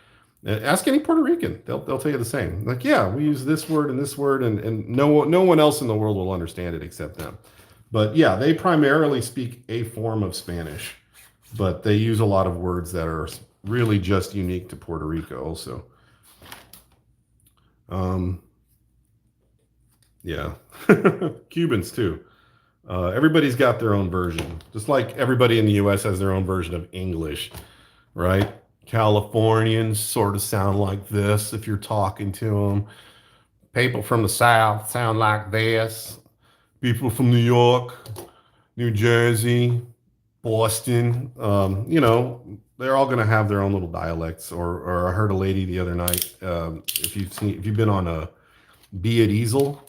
ask any Puerto Rican, they'll tell you the same. Like, yeah, we use this word, and no one else in the world will understand it except them. But yeah, they primarily speak a form of Spanish, but they use a lot of words that are really just unique to Puerto Rico. Also, yeah, Cubans too. Everybody's got their own version, just like everybody in the U.S. has their own version of English, right? Californians sort of sound like this if you're talking to them. People from the South sound like this. People from New York, New Jersey, Boston, they're all going to have their own little dialects. Or I heard a lady the other night. If you've been on a Be It Easel,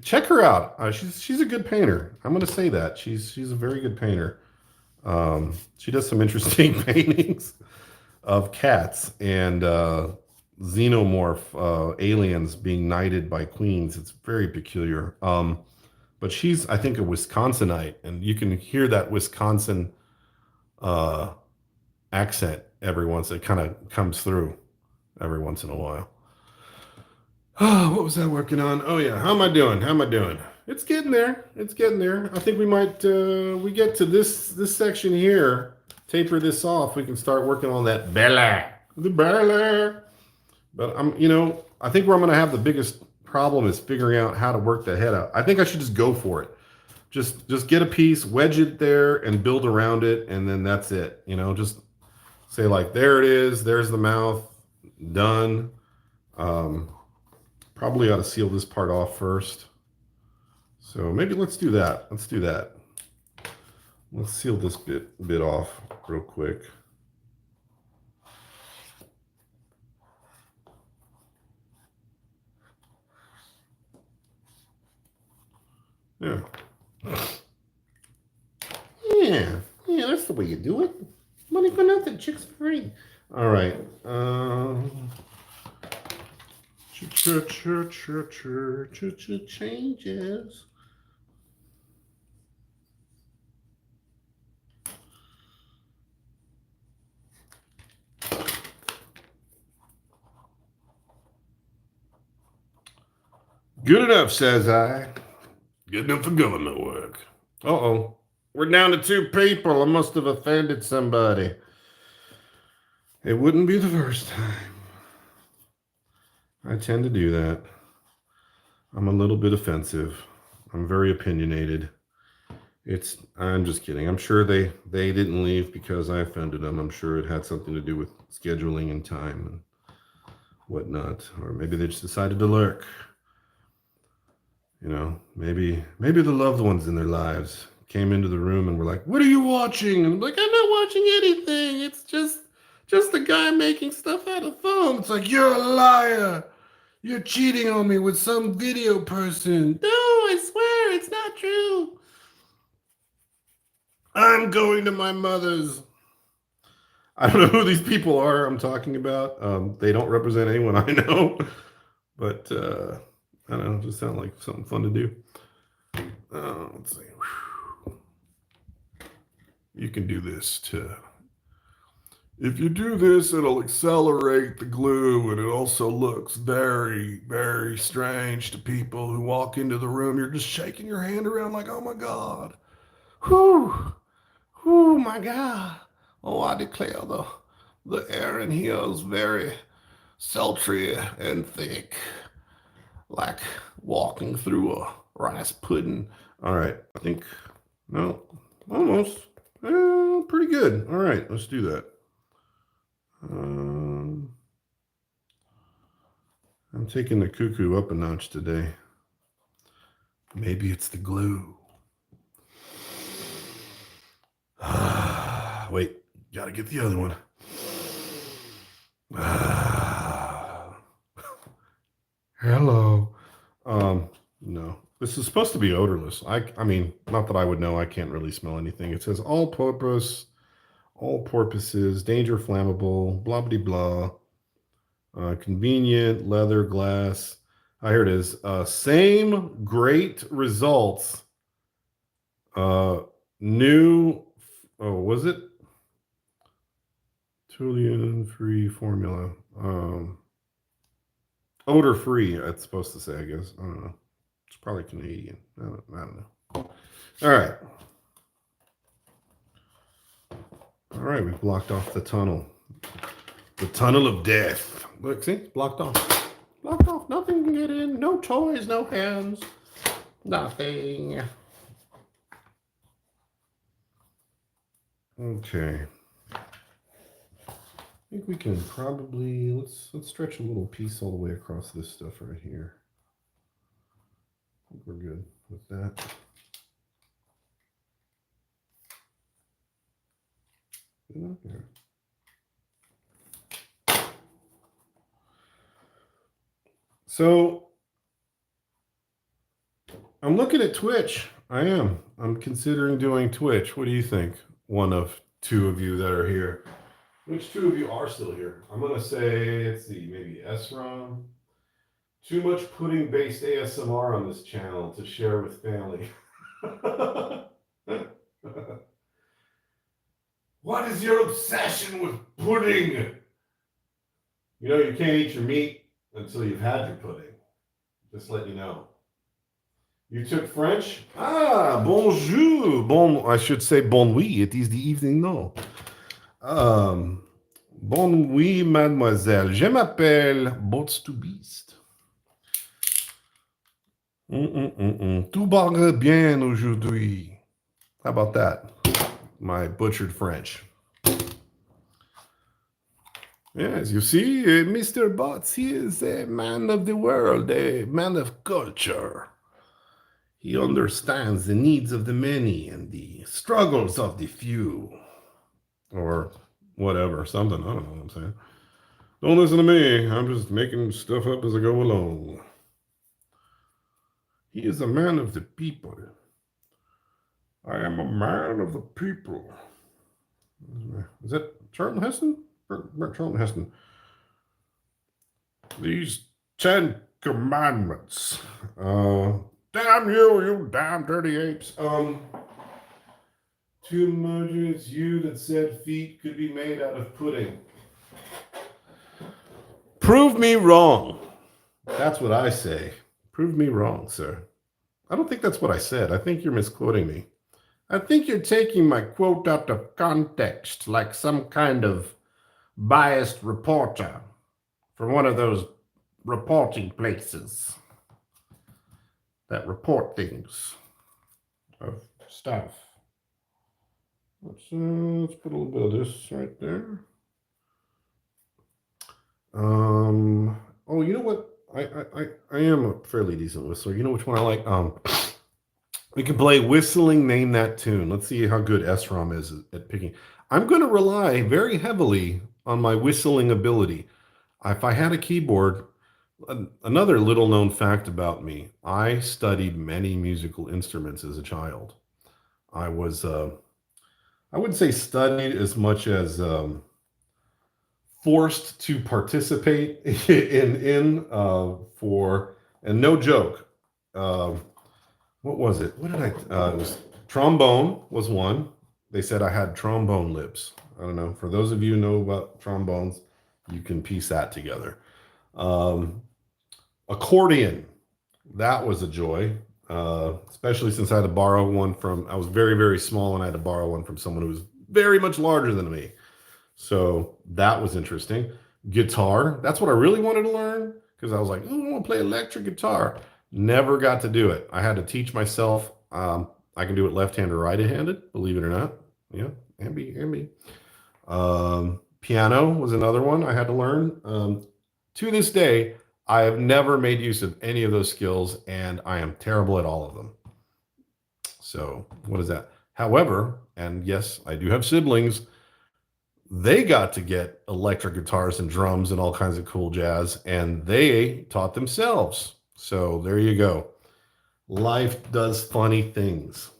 check her out. She's a good painter. I'm going to say that she's a very good painter. She does some interesting paintings of cats and xenomorph aliens being knighted by queens. It's very peculiar. But she's, I think, a Wisconsinite, and you can hear that Wisconsin uh, accent every once. It kind of comes through every once in a while. Oh, what was I working on? Oh yeah, how am I doing? How am I doing? It's getting there. It's getting there. I think we might we get to this section here, taper this off. We can start working on that the belly. But I think where I'm going to have the biggest problem is figuring out how to work the head out. I think I should just go for it. Just get a piece, wedge it there, and build around it, and then that's it. Just say like, there it is. There's the mouth. Done. Probably ought to seal this part off first. So maybe let's do that. Let's do that. Let's seal this bit off real quick. Yeah. Yeah, that's the way you do it. Money for nothing, chicks for free. All right. Changes. Good enough, says I. Good enough for government work. Uh-oh. We're down to 2 people. I must have offended somebody. It wouldn't be the first time. I tend to do that. I'm a little bit offensive. I'm very opinionated. I'm just kidding. I'm sure they didn't leave because I offended them. I'm sure it had something to do with scheduling and time and whatnot. Or maybe they just decided to lurk. Maybe the loved ones in their lives came into the room and were like, "What are you watching?" And I'm like, "I'm not watching anything. It's just a guy making stuff out of foam." It's like, "You're a liar. You're cheating on me with some video person." No, I swear it's not true. I'm going to my mother's. I don't know who these people are I'm talking about. They don't represent anyone I know, but I don't know, just sound like something fun to do. Let's see. You can do this too. If you do this, it'll accelerate the glue, and it also looks very, very strange to people who walk into the room. You're just shaking your hand around like, "Oh my God. Whew. Oh my God. Oh, I declare the air in here is very sultry and thick, like walking through a rice pudding." All right, I think No, almost. Pretty good. All right, let's do that. Um, I'm taking the cuckoo up a notch today. Maybe it's the glue. Wait, gotta get the other one. Hello. No. This is supposed to be odorless. I mean, not that I would know. I can't really smell anything. It says all porpoises, danger flammable, blah blah blah. Convenient, leather, glass. Here it is. Same great results. Uh, new. Oh, was it? Trillion free formula. Odor free. It's supposed to say. I guess. I don't know. It's probably Canadian. I don't know. All right. All right. We've blocked off the tunnel. The tunnel of death. Look, see? Blocked off. Blocked off. Nothing can get in. No toys, no hands. Nothing. Okay. I think we can probably let's stretch a little piece all the way across this stuff right here. I think we're good with that. Okay. So I'm looking at Twitch. I am. I'm considering doing Twitch. What do you think? One of two of you that are here. Which two of you are still here? I'm gonna say, let's see, maybe SROM. Too much pudding-based ASMR on this channel to share with family. What is your obsession with pudding? You know, you can't eat your meat until you've had your pudding. Just let you know. You took French? Ah, bonjour. Bon, I should say bon nuit. It is the evening, no. Bon nuit, mademoiselle. Je m'appelle Bots to Beast. Tout va bien aujourd'hui. How about that? My butchered French. Yes, you see, Mr. Bots, he is a man of the world, a man of culture. He understands the needs of the many and the struggles of the few. Or whatever, something. I don't know what I'm saying. Don't listen to me. I'm just making stuff up as I go along. He is a man of the people. I am a man of the people. Is that Charlton Heston? Charlton Heston. These 10 commandments. Damn you, you damn dirty apes. Too much is you that said feet could be made out of pudding. Prove me wrong. That's what I say. Prove me wrong, sir. I don't think that's what I said. I think you're misquoting me. I think you're taking my quote out of context, like some kind of biased reporter from one of those reporting places that report things of stuff. Let's put a little bit of this right there. Oh, you know what? I am a fairly decent whistler. You know which one I like? We can play whistling, name that tune. Let's see how good SROM is at picking. I'm going to rely very heavily on my whistling ability. If I had a keyboard, another little known fact about me, I studied many musical instruments as a child. I was, I wouldn't say studied as much as forced to participate in for, and no joke. What was it? What did I? It was trombone was one. They said I had trombone lips. I don't know. For those of you who know about trombones, you can piece that together. Accordion, that was a joy, especially since I had to borrow one from. I was very, very small, and I had to borrow one from someone who was very much larger than me. So that was interesting. Guitar, that's what I really wanted to learn because I was like, oh, I want to play electric guitar. Never got to do it. I had to teach myself. I can do it left-handed or right-handed, believe it or not. Yeah, ambi. Piano was another one I had to learn. To this day, I have never made use of any of those skills, and I am terrible at all of them. So, what is that? However, and yes, I do have siblings. They got to get electric guitars and drums and all kinds of cool jazz, and they taught themselves. So, there you go. Life does funny things.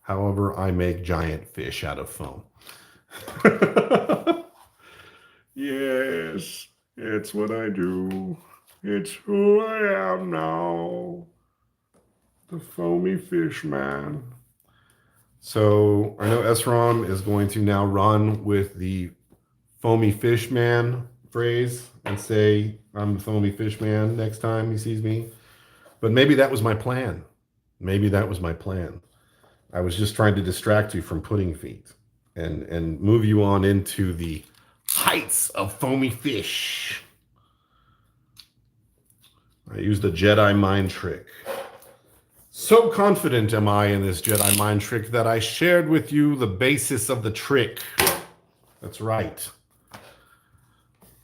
However, I make giant fish out of foam. Yes, it's what I do. It's who I am now. The foamy fish man. So I know SROM is going to now run with the foamy fish man phrase and say, I'm the foamy fish man next time he sees me. But maybe that was my plan. Maybe that was my plan. I was just trying to distract you from pudding feet and move you on into the heights of foamy fish. I used a Jedi mind trick. So confident am I in this Jedi mind trick that I shared with you the basis of the trick. That's right.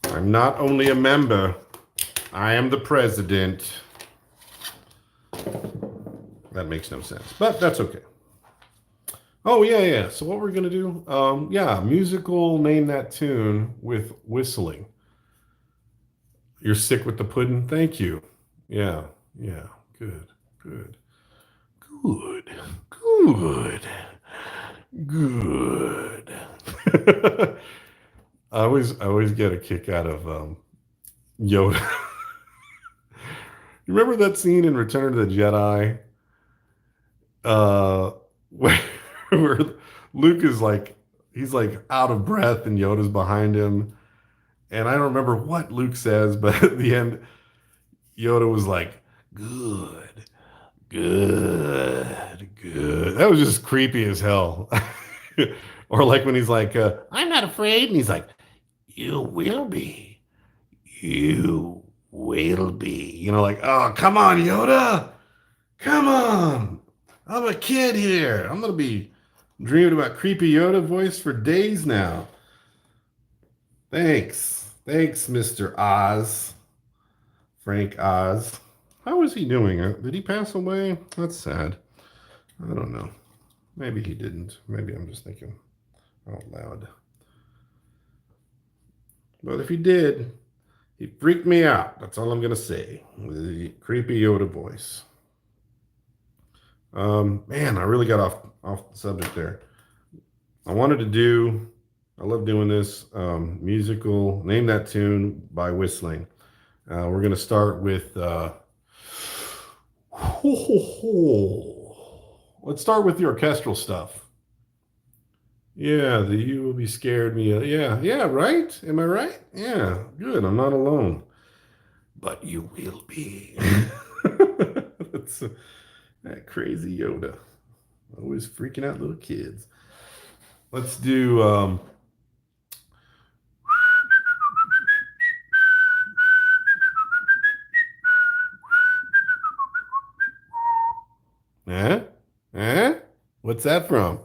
I'm not only a member, I am the president. That makes no sense, but that's okay. Oh, yeah. So what we're going to do, musical name that tune with whistling. You're sick with the pudding? Thank you. Yeah. Good. I always get a kick out of Yoda. You remember that scene in Return of the Jedi? Where, where Luke is like, he's like out of breath and Yoda's behind him. And I don't remember what Luke says, but at the end, Yoda was like, good. That was just creepy as hell. Or like when he's like, I'm not afraid. And he's like, you will be. You will be. You know, like, oh, come on, Yoda. Come on. I'm a kid here. I'm going to be dreaming about creepy Yoda voice for days now. Thanks, Mr. Oz. Frank Oz. How is he doing? Did he pass away? That's sad. I don't know. Maybe he didn't. Maybe I'm just thinking out loud. But if he did, he freaked me out. That's all I'm going to say. The creepy Yoda voice. Man, I really got off the subject there. I love doing this musical, name that tune by whistling. We're going to start with, let's start with the orchestral stuff. Yeah, the you will be scared me. Yeah, right? Am I right? Yeah, good. I'm not alone. But you will be. That's that crazy Yoda. Always freaking out little kids. Let's do What's that from?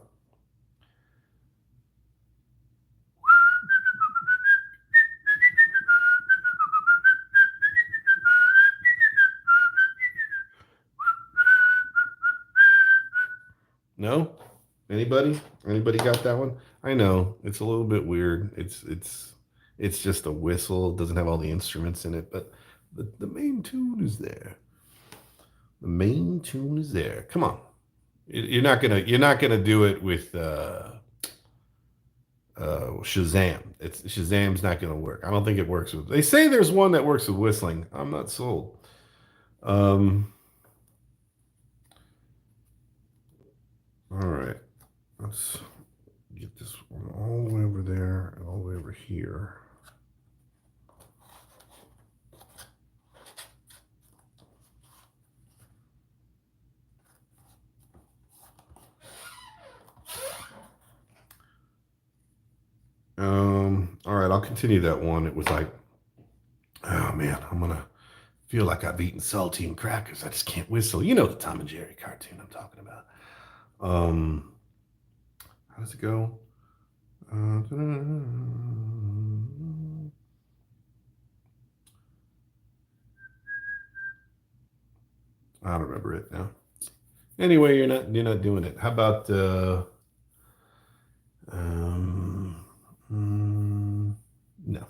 No? Anybody? Anybody got that one? I know it's a little bit weird. It's just a whistle. It doesn't have all the instruments in it, but the main tune is there. The main tune is there. Come on. You're not gonna do it with Shazam. Shazam's not gonna work. I don't think it works with. They say there's one that works with whistling. I'm not sold. All right, let's get this one all the way over there and all the way over here. All right, I'll continue that one. It was like, oh man, I'm gonna feel like I've eaten saltine crackers. I just can't whistle. You know the Tom and Jerry cartoon I'm talking about. How does it go? I don't remember it now. Anyway, you're not doing it. How about um, no.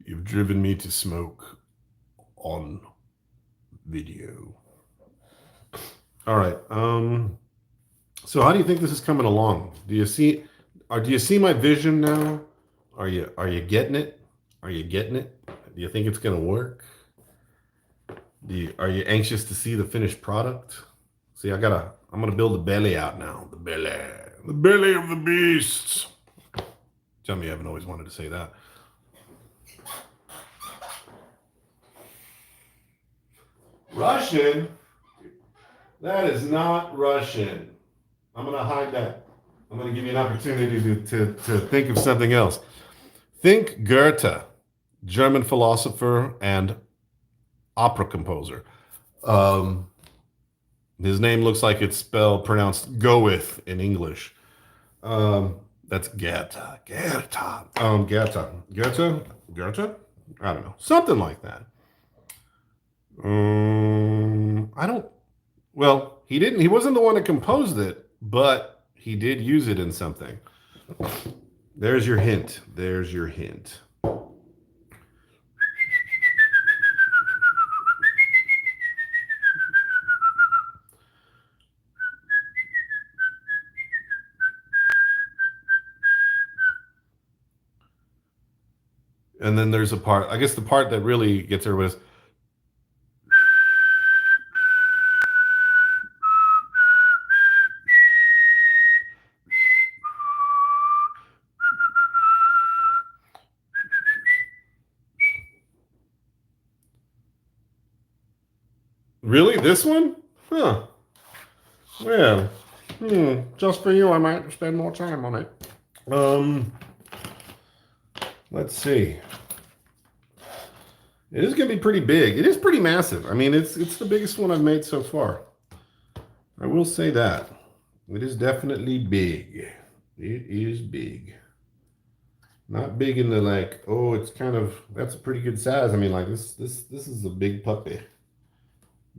You've driven me to smoke on video. All right. So how do you think this is coming along? Do you see my vision now? Are you getting it? Are you getting it? Do you think it's gonna work? Are you anxious to see the finished product? See, I'm gonna build the belly out now. The belly of the beast. Tell me, I haven't always wanted to say that. Russian? That is not Russian. I'm gonna hide that. I'm gonna give you an opportunity to think of something else. Think Goethe, German philosopher and opera composer. Um, his name looks like it's pronounced Goeth in English. That's Goethe. Goethe. Goethe. Goethe. Goethe. I don't know, something like that. I don't. Well, he didn't. He wasn't the one that composed it, but he did use it in something. There's your hint. There's your hint. And then there's a part, I guess the part that really gets everybody is, really? This one? Huh. Well, just for you, I might spend more time on it. Um, let's see. It is going to be pretty big. It is pretty massive. I mean, it's the biggest one I've made so far. I will say that. It is definitely big. It is big. Not big in the like, oh, it's kind of, that's a pretty good size. I mean, like this is a big puppy.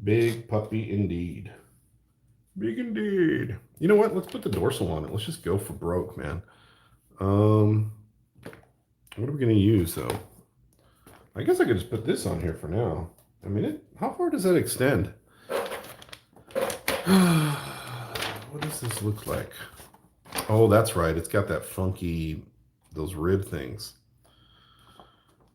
Big puppy indeed. Big indeed. You know what? Let's put the dorsal on it. Let's just go for broke, man. What are we gonna use though? I guess I could just put this on here for now. I mean, how far does that extend? What does this look like? Oh, that's right. It's got that funky, those rib things.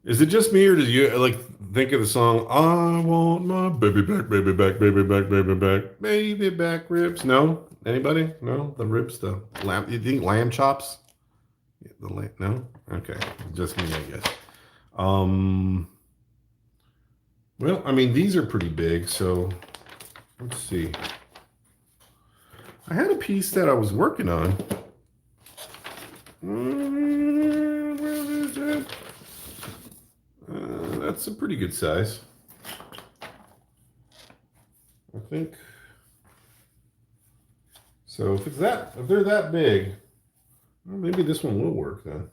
Is it just me, or do you like think of the song "I want my baby back, baby back, baby back, baby back, baby back ribs"? No, anybody? No, the ribs, the lamb. You think lamb chops? The lamb? No. Okay, just me, I guess. Well, I mean, these are pretty big, so let's see. I had a piece that I was working on. Where is it? That's a pretty good size. I think. So if they're that big, well, maybe this one will work then.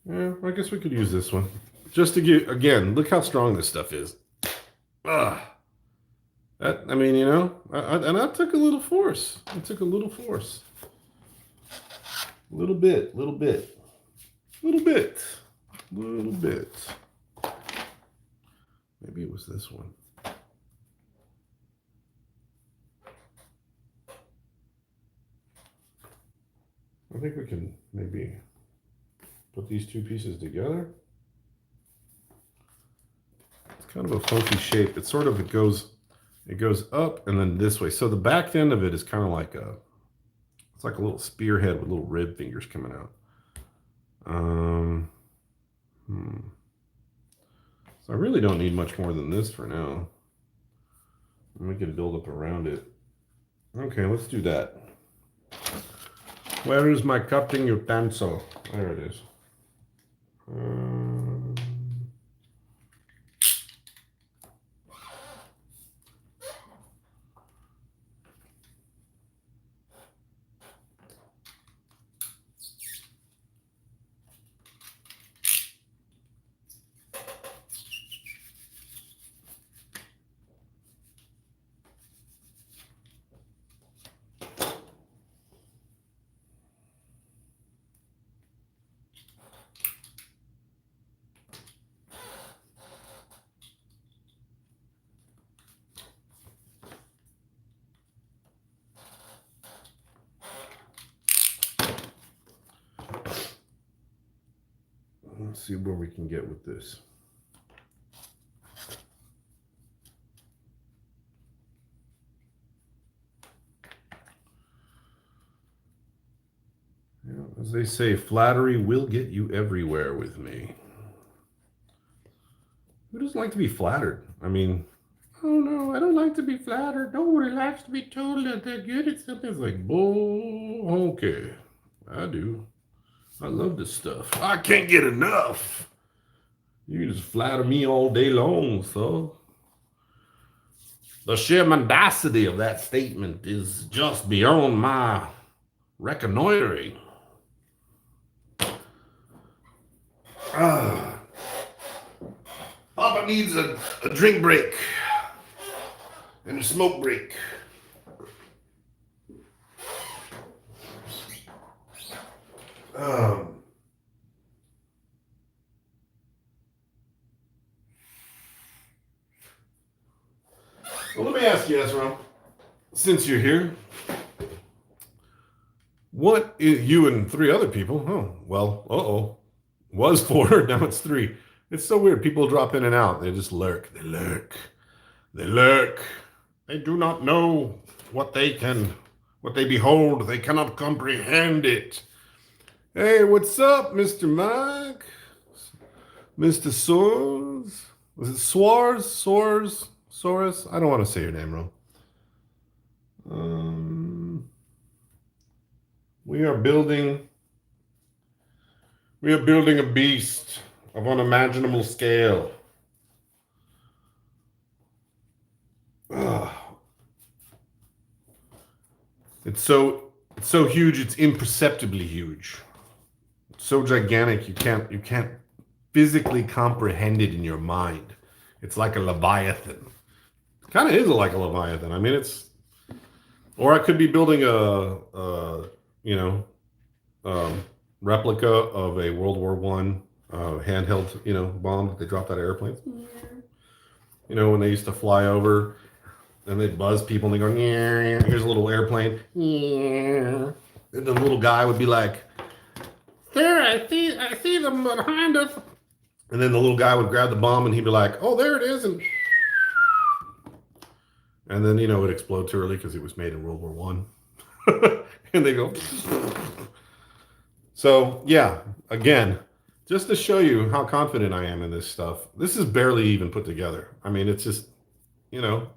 Yeah, I guess we could use this one. Just to get, again, look how strong this stuff is. I mean, and that took a little force. It took a little force. A little bit, little bit, little bit, little bit. Maybe it was this one. I think we can maybe put these two pieces together. It's kind of a funky shape. It's sort of, it goes up and then this way. So the back end of it is kind of like it's like a little spearhead with little rib fingers coming out. So I really don't need much more than this for now. And we can build up around it. Okay, let's do that. Where is my cutting utensil? There it is. Um, let's see where we can get with this. Yeah, as they say, flattery will get you everywhere with me. Who doesn't like to be flattered? I mean, oh no, I don't like to be flattered. Nobody likes to be told that they're good at something. It's like, bull, okay, I do. I love this stuff. I can't get enough. You just flatter me all day long, so. The sheer mendacity of that statement is just beyond my reconnoitering. Papa needs a drink break and a smoke break. Well, let me ask you, Ezra, since you're here, what is you and three other people? Oh, well, was four, now it's three. It's so weird. People drop in and out. They just lurk. They lurk. They lurk. They do not know what they behold. They cannot comprehend it. Hey, what's up, Mr. Mike? Mr. Soares? Was it Soares? Soares? I don't want to say your name wrong. We are building a beast of unimaginable scale. It's so huge, it's imperceptibly huge. It's so gigantic you can't physically comprehend it in your mind. It's like a leviathan. It kind of is like a leviathan. I mean, or I could be building a replica of a World War I handheld, bomb that they dropped out of airplanes. When they used to fly over and they'd buzz people and they go, yeah, here's a little airplane. Yeah. And the little guy would be like, there, I see them behind us. And then the little guy would grab the bomb and he'd be like, oh, there it is. And then, it would explode too early because it was made in World War I. And they go. So, yeah, again, just to show you how confident I am in this stuff, this is barely even put together. I mean, it's just, You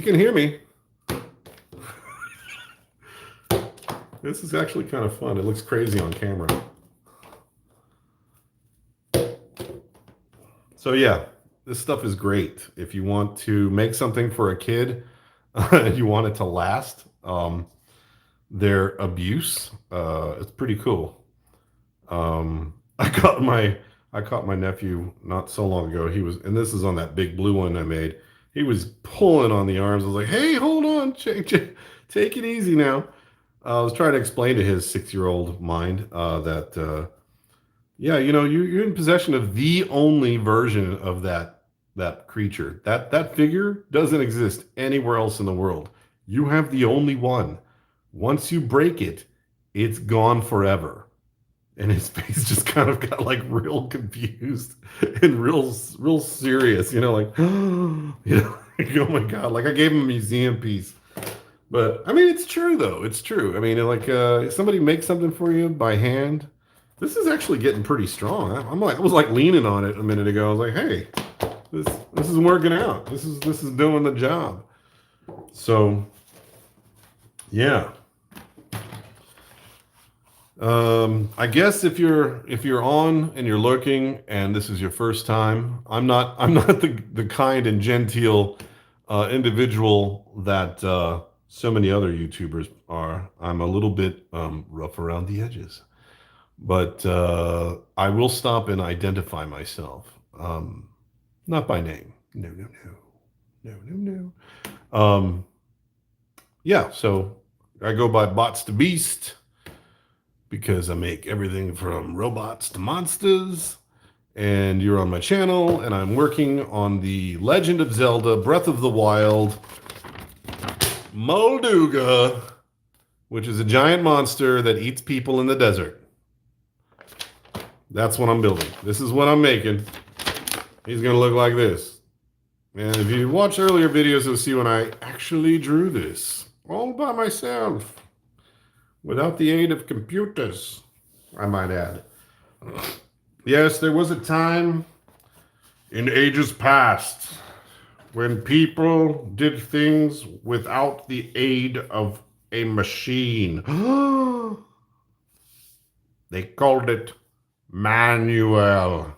can hear me. This is actually kind of fun. It looks crazy on camera. So yeah, this stuff is great. If you want to make something for a kid, you want it to last, their abuse, it's pretty cool. I caught my nephew not so long ago. And this is on that big blue one I made. He was pulling on the arms. I was like, hey, hold on, take it easy now. I was trying to explain to his 6-year-old mind that you're in possession of the only version of that creature. That figure doesn't exist anywhere else in the world. You have the only one. Once you break it, it's gone forever. And his face just kind of got like real confused and real serious, like, oh my God, like I gave him a museum piece. But I mean, it's true though. It's true. I mean, like, if somebody makes something for you by hand, this is actually getting pretty strong. I was like leaning on it a minute ago. I was like, hey, this is working out. This is doing the job. So, yeah. I guess if you're on and you're looking and this is your first time, I'm not the kind and genteel individual that so many other YouTubers are. I'm a little bit rough around the edges, but I will stop and identify myself. Not by name. No, no, no, no, no, no. Yeah. So I go by Bots to Beast because I make everything from robots to monsters. And you're on my channel, and I'm working on the Legend of Zelda Breath of the Wild Molduga, which is a giant monster that eats people in the desert. That's what I'm building. This is what I'm making. He's going to look like this. And if you watch earlier videos, you'll see when I actually drew this all by myself without the aid of computers, I might add. Yes, there was a time in ages past when people did things without the aid of a machine. They called it manual,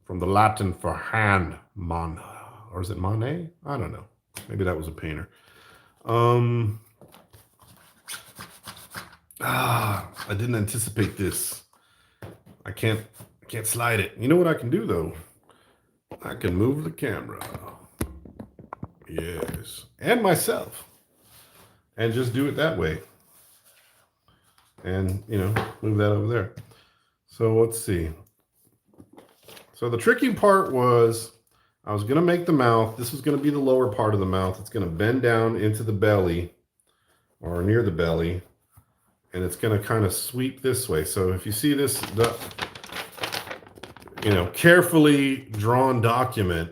from the Latin for hand, man, or is it Monet? I don't know. Maybe that was a painter. I didn't anticipate this. I can't slide it. You know what I can do though? I can move the camera. Yes, and myself, and just do it that way. And move that over there. So let's see. So the tricky part was I was going to make the mouth. This was going to be the lower part of the mouth. It's going to bend down into the belly or near the belly, and it's going to kind of sweep this way. So if you see this, carefully drawn document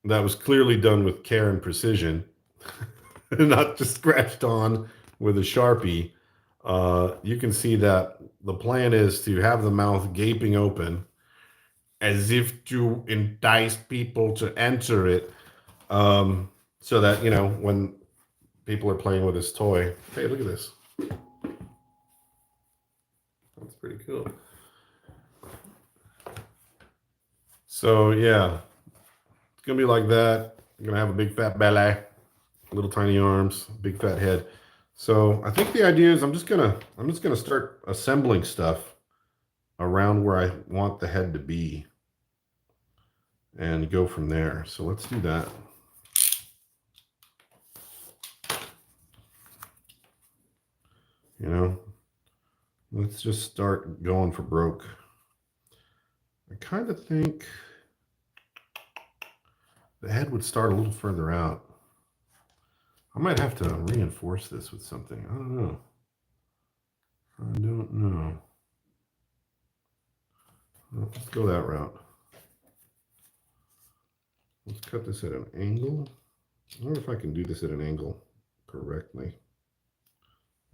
that was clearly done with care and precision, not just scratched on with a Sharpie, you can see that the plan is to have the mouth gaping open as if to entice people to enter it, so that, when people are playing with this toy, hey, look at this. That's pretty cool. So, yeah, it's going to be like that. I'm going to have a big fat belly, little tiny arms, big fat head. So I think the idea is I'm just gonna start assembling stuff around where I want the head to be and go from there. So let's do that. Let's just start going for broke. I kind of think the head would start a little further out. I might have to reinforce this with something. I don't know. Well, let's go that route. Let's cut this at an angle. I wonder if I can do this at an angle correctly.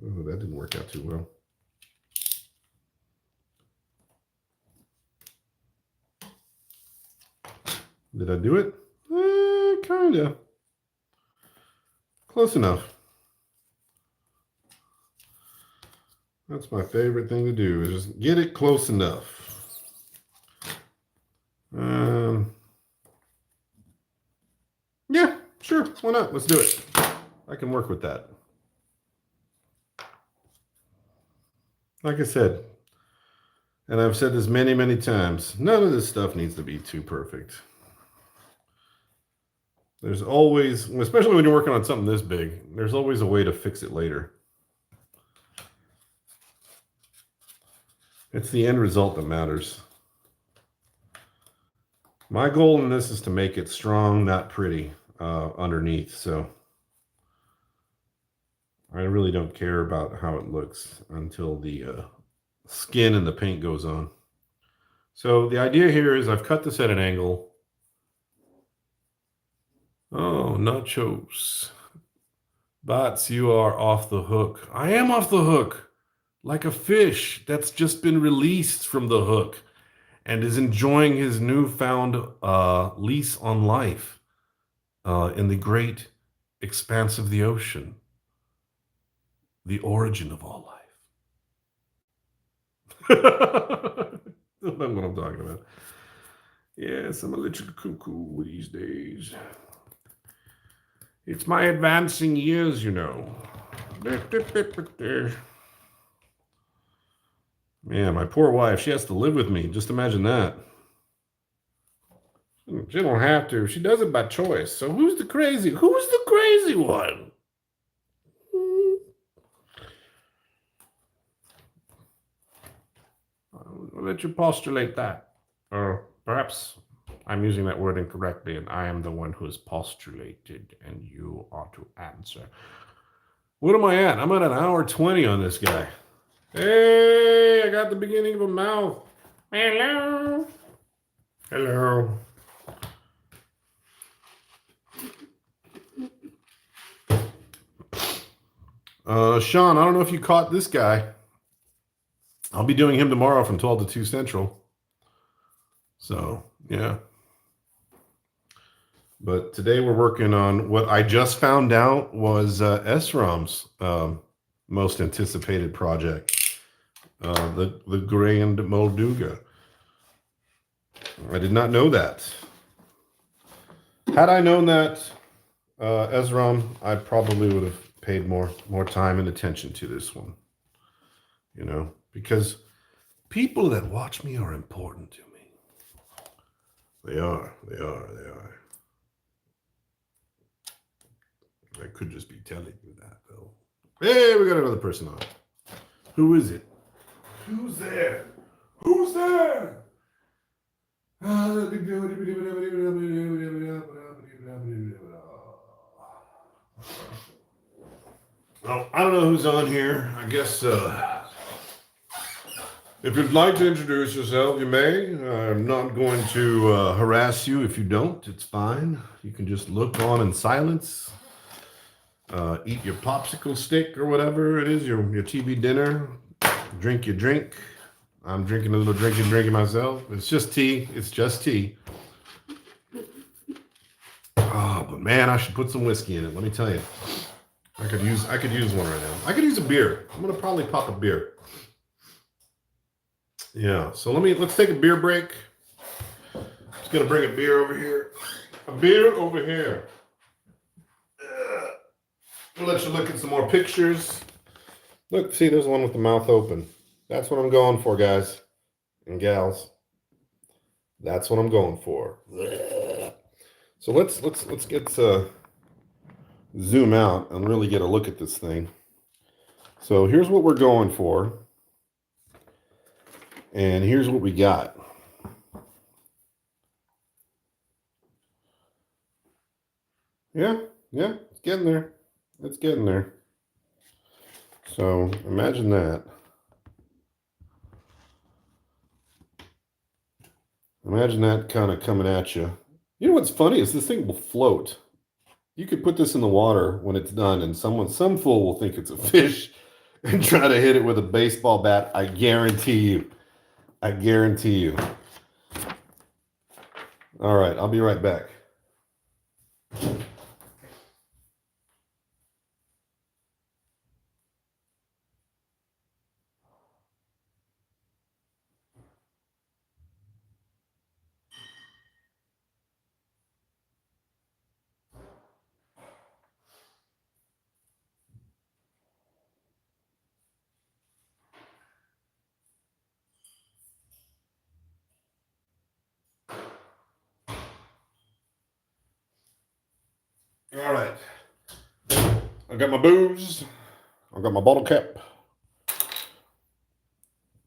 Oh, that didn't work out too well. Did I do it? Kind of. Close enough. That's my favorite thing to do, is just get it close enough. Yeah, sure. Why not? Let's do it. I can work with that. Like I said, and I've said this many, many times, none of this stuff needs to be too perfect. There's always, especially when you're working on something this big, there's always a way to fix it later. It's the end result that matters. My goal in this is to make it strong, not pretty, underneath. So I really don't care about how it looks until the skin and the paint goes on. So the idea here is I've cut this at an angle. Oh, nachos. Bots, you are off the hook. I am off the hook, like a fish that's just been released from the hook and is enjoying his newfound lease on life in the great expanse of the ocean, the origin of all life. Don't know what I'm talking about. Yes, I'm a little cuckoo these days. It's my advancing years, you know. Man, my poor wife, she has to live with me. Just imagine that. She don't have to. She does it by choice. So who's the crazy? Who's the crazy one? I'll let you postulate that. Or perhaps I'm using that word incorrectly, and I am the one who is postulated, and you are to answer. What am I at? I'm at an hour 20 on this guy. Hey, I got the beginning of a mouth. Hello. Hello. Sean, I don't know if you caught this guy. I'll be doing him tomorrow from 12 to 2 Central. So, yeah. But today we're working on what I just found out was SRAM's most anticipated project, the Grand Molduga. I did not know that. Had I known that, SRAM, I probably would have paid more time and attention to this one. You know, because people that watch me are important to me. They are. I could just be telling you that, though. Hey, we got another person on. Who is it? Who's there? Who's there? Well, I don't know who's on here. I guess if you'd like to introduce yourself, you may. I'm not going to harass you if you don't. It's fine. You can just look on in silence. Eat your popsicle stick or whatever it is, your TV dinner. Drink your drink. I'm drinking a little drinking myself. It's just tea. It's just tea. Oh, but man, I should put some whiskey in it. Let me tell you. I could use one right now. I could use a beer. I'm gonna probably pop a beer. Yeah. So let's take a beer break. Just gonna bring a beer over here. A beer over here. We'll let you look at some more pictures. Look, see, there's one with the mouth open. That's what I'm going for, guys and gals. That's what I'm going for. So let's get zoom out and really get a look at this thing. So here's what we're going for, and here's what we got. Yeah, it's getting there. It's getting there. So imagine that. Imagine that kind of coming at you. You know what's funny is this thing will float. You could put this in the water when it's done, and some fool will think it's a fish and try to hit it with a baseball bat. I guarantee you. I guarantee you. All right, I'll be right back. All right. I got my booze. I got my bottle cap.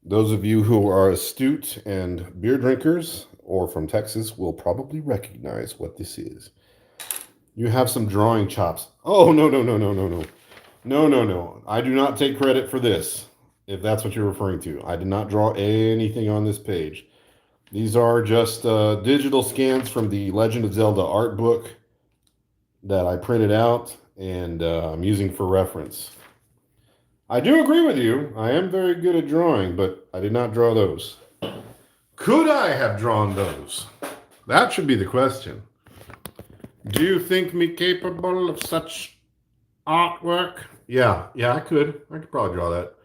Those of you who are astute and beer drinkers or from Texas will probably recognize what this is. You have some drawing chops. Oh, no. No. I do not take credit for this, if that's what you're referring to. I did not draw anything on this page. These are just digital scans from the Legend of Zelda art book that I printed out and I'm using for reference. I do agree with you. I am very good at drawing, but I did not draw those. Could I have drawn those? That should be the question. Do you think me capable of such artwork? Yeah, I could. I could probably draw that.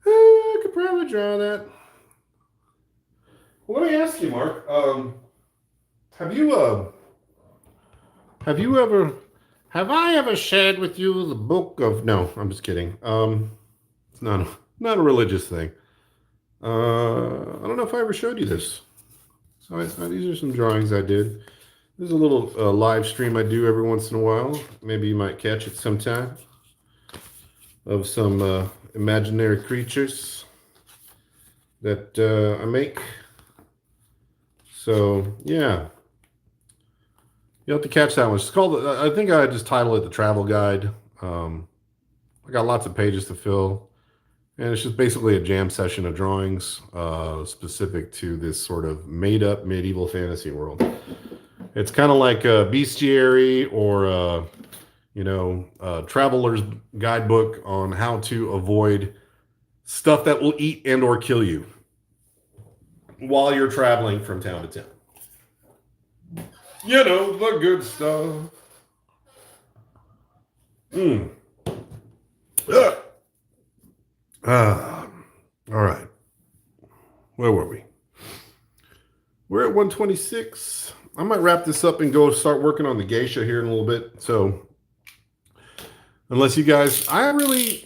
I could could probably draw that. Well, let me ask you, Mark. Have you have you ever have I ever shared with you the book of? No, I'm just kidding. It's not a religious thing. I don't know if I ever showed you this. So these are some drawings I did. There's a little live stream I do every once in a while. Maybe you might catch it sometime of some imaginary creatures that I make. So yeah, you have to catch that one. It's called. I think I just titled it the Travel Guide. I got lots of pages to fill, and it's just basically a jam session of drawings specific to this sort of made-up medieval fantasy world. It's kind of like a bestiary or a traveler's guidebook on how to avoid stuff that will eat and or kill you while you're traveling from town to town. You know, the good stuff. All right. Where were we? We're at 126. I might wrap this up and go start working on the geisha here in a little bit. So unless you guys, I really,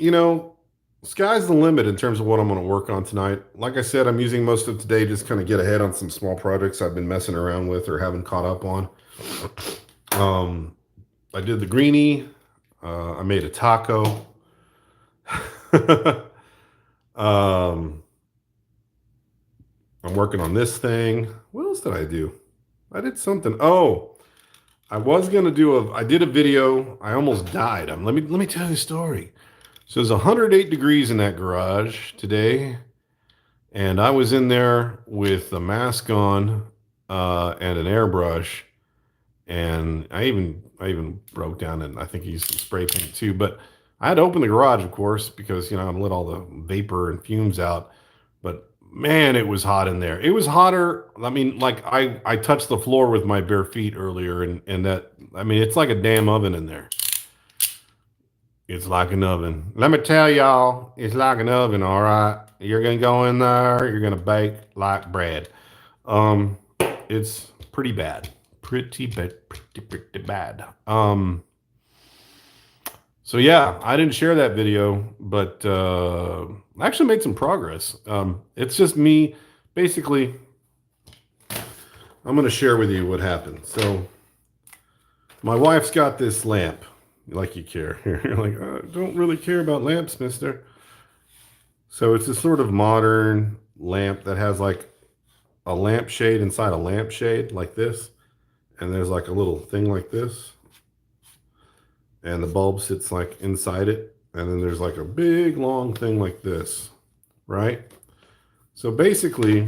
sky's the limit in terms of what I'm going to work on tonight. Like I said, I'm using most of today just kind of get ahead on some small projects I've been messing around with or haven't caught up on. I did the greenie. I made a taco. I'm working on this thing. What else did I do? I did something. Oh, I was gonna I did a video. I almost died. Let me tell you a story. So it's 108 degrees in that garage today, and I was in there with a mask on and an airbrush, and I even broke down and I think he used some spray paint too. But I had to open the garage, of course, because I let all the vapor and fumes out. But man, it was hot in there. It was hotter. I mean, like I touched the floor with my bare feet earlier, and that, I mean, it's like a damn oven in there. It's like an oven. Let me tell y'all, it's like an oven, all right? You're gonna go in there, you're gonna bake like bread. It's pretty bad. Pretty bad. So yeah, I didn't share that video, but I actually made some progress. It's just me, basically. I'm going to share with you what happened. So my wife's got this lamp. Like you care. You're like, I don't really care about lamps, mister. So it's a sort of modern lamp that has like a lampshade inside a lampshade like this. And there's like a little thing like this. And the bulb sits like inside it. And then there's like a big long thing like this, right? So basically,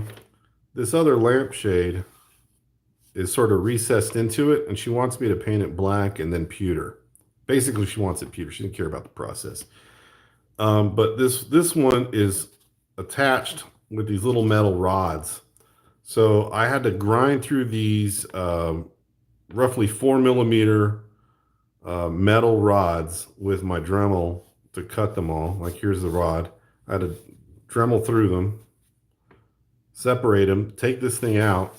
this other lampshade is sort of recessed into it, and she wants me to paint it black and then pewter. Basically, she wants it pewter. She didn't care about the process. But this one is attached with these little metal rods. So I had to grind through these roughly 4mm metal rods with my Dremel to cut them all. Like here's the rod. I had to Dremel through them, separate them, take this thing out,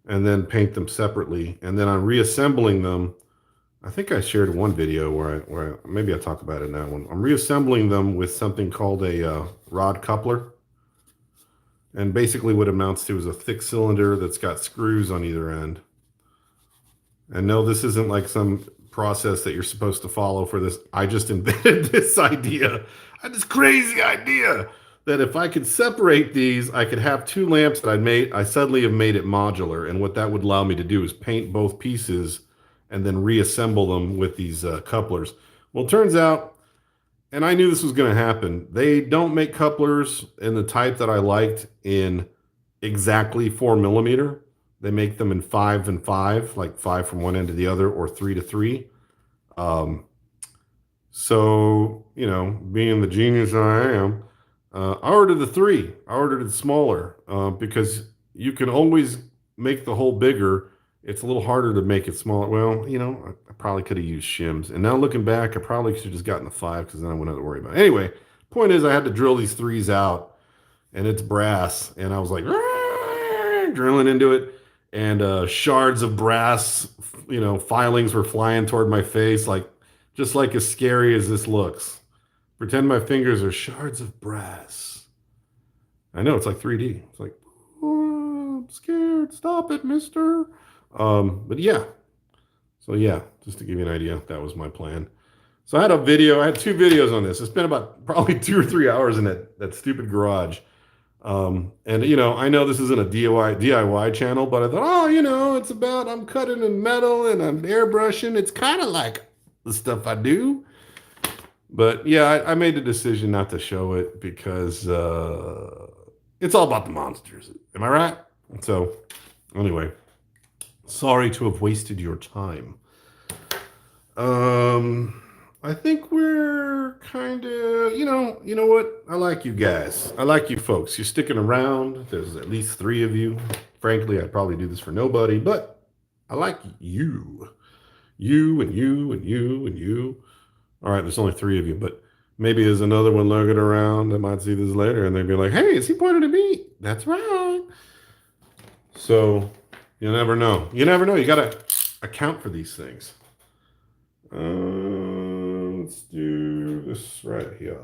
and then paint them separately. And then I'm reassembling them. I think I shared one video where maybe I talk about it in that one. I'm reassembling them with something called a rod coupler. And basically what it amounts to is a thick cylinder that's got screws on either end. And no, this isn't like some process that you're supposed to follow for this. I just invented this idea. I had this crazy idea that if I could separate these, I could have two lamps that I suddenly have made it modular. And what that would allow me to do is paint both pieces and then reassemble them with these couplers. Well, it turns out, and I knew this was going to happen, they don't make couplers in the type that I liked in exactly 4mm. They make them in 5 and 5, like 5 from one end to the other, or 3 to 3. So, being the genius I am, I ordered the 3. I ordered it smaller because you can always make the hole bigger it's a little harder to make it smaller. Well, I probably could have used shims. And now looking back, I probably should have just gotten the 5 because then I wouldn't have to worry about it. Anyway, point is I had to drill these 3s out and it's brass. And I was like, drilling into it. And shards of brass, filings were flying toward my face, like just like as scary as this looks. Pretend my fingers are shards of brass. I know it's like 3D. It's like, oh, I'm scared. Stop it, mister. But yeah. So yeah, just to give you an idea, that was my plan. So I had 2 videos on this. I spent about probably 2 or 3 hours in that stupid garage. And I know this isn't a DIY channel, but I thought, it's about I'm cutting in metal and I'm airbrushing. It's kind of like the stuff I do. But yeah, I made the decision not to show it because it's all about the monsters. Am I right? So anyway, sorry to have wasted your time. I think we're kind of, you know what? I like you guys. I like you folks. You're sticking around. There's at least 3 of you. Frankly, I'd probably do this for nobody, but I like you. You and you and you and you. All right, there's only 3 of you, but maybe there's another one lurking around that might see this later and they'd be like, hey, is he pointing at me? That's right. So you never know. You never know. You got to account for these things. Let's do this right here.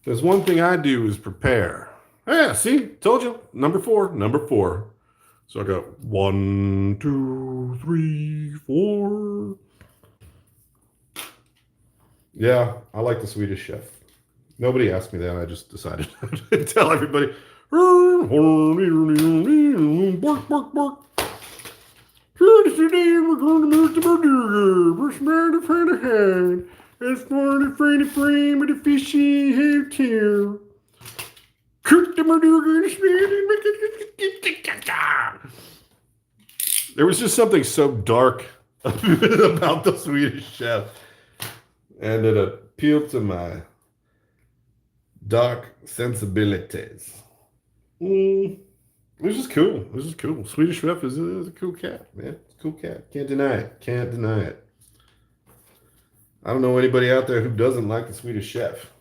There's one thing I do is prepare. Yeah, see, told you. Number 4. So I got 1, 2, 3, 4. Yeah, I like the Swedish Chef. Nobody asked me that. I just decided to tell everybody. Bark, bark, bark. Today we're going to make the Molduga. We're smarter for the hand. It's for the frame with the fishy hair tail. Cook the Molduga and there was just something so dark about the Swedish Chef. And it appealed to my dark sensibilities. This is cool. Swedish Chef is a cool cat, man. It's a cool cat. Can't deny it. I don't know anybody out there who doesn't like the Swedish Chef.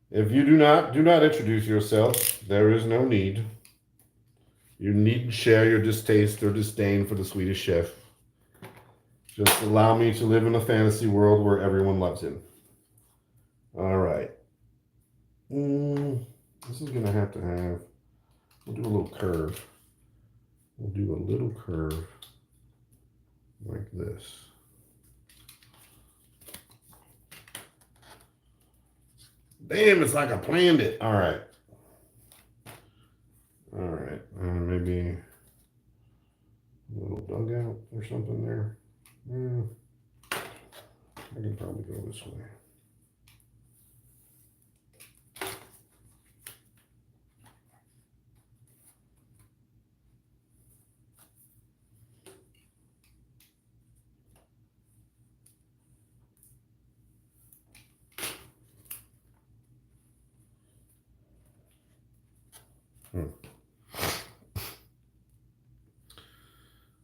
If you do not introduce yourself. There is no need. You needn't share your distaste or disdain for the Swedish Chef. Just allow me to live in a fantasy world where everyone loves him. All right. This is going to have. We'll do a little curve. Like this. Damn, it's like I planned it. All right. Maybe a little dugout or something there. I can probably go this way.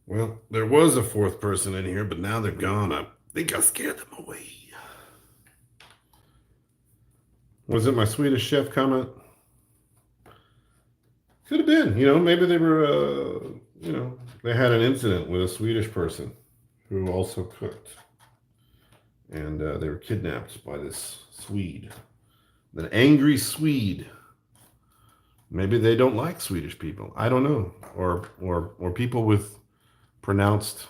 Well, there was a 4th person in here, but now they're gone. I think I scared them away. Was it my Swedish Chef comment? Could have been. Maybe they were, they had an incident with a Swedish person who also cooked. And they were kidnapped by this Swede. An angry Swede. Maybe they don't like Swedish people. I don't know. Or people with pronounced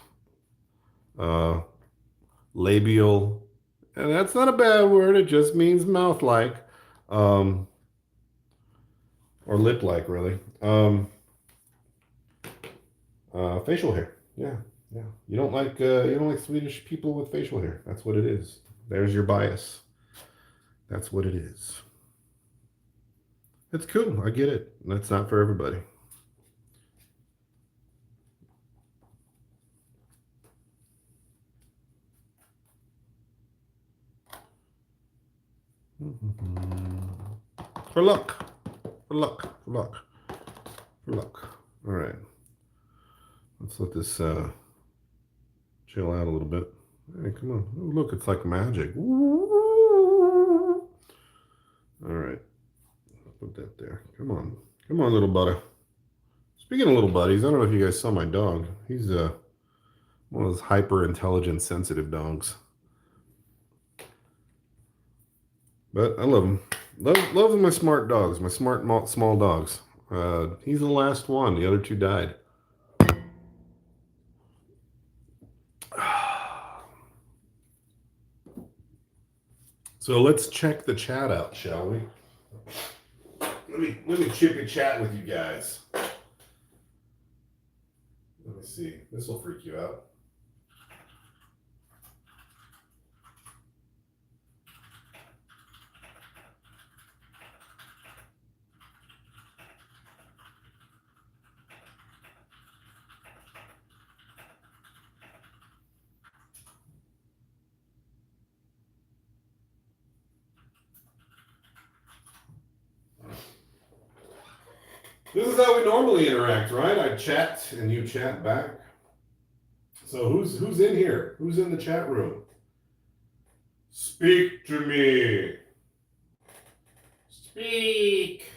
labial, and that's not a bad word. It just means mouth-like, or lip-like, really. Facial hair. Yeah. You don't like Swedish people with facial hair. That's what it is. There's your bias. That's what it is. It's cool. I get it. That's not for everybody. For luck. For luck. For luck. For luck. All right. Let's let this chill out a little bit. Hey, come on. Oh, look, it's like magic. All right. Put that there. Come on. Come on, little buddy. Speaking of little buddies, I don't know if you guys saw my dog. He's one of those hyper intelligent, sensitive dogs. But I love him. Love my smart dogs, my smart small dogs. He's the last one. The other two died. So let's check the chat out, shall we? Let me chip chat with you guys. Let me see. This will freak you out. This is how we normally interact, right? I chat and you chat back. So who's in here? Who's in the chat room? Speak to me. Speak.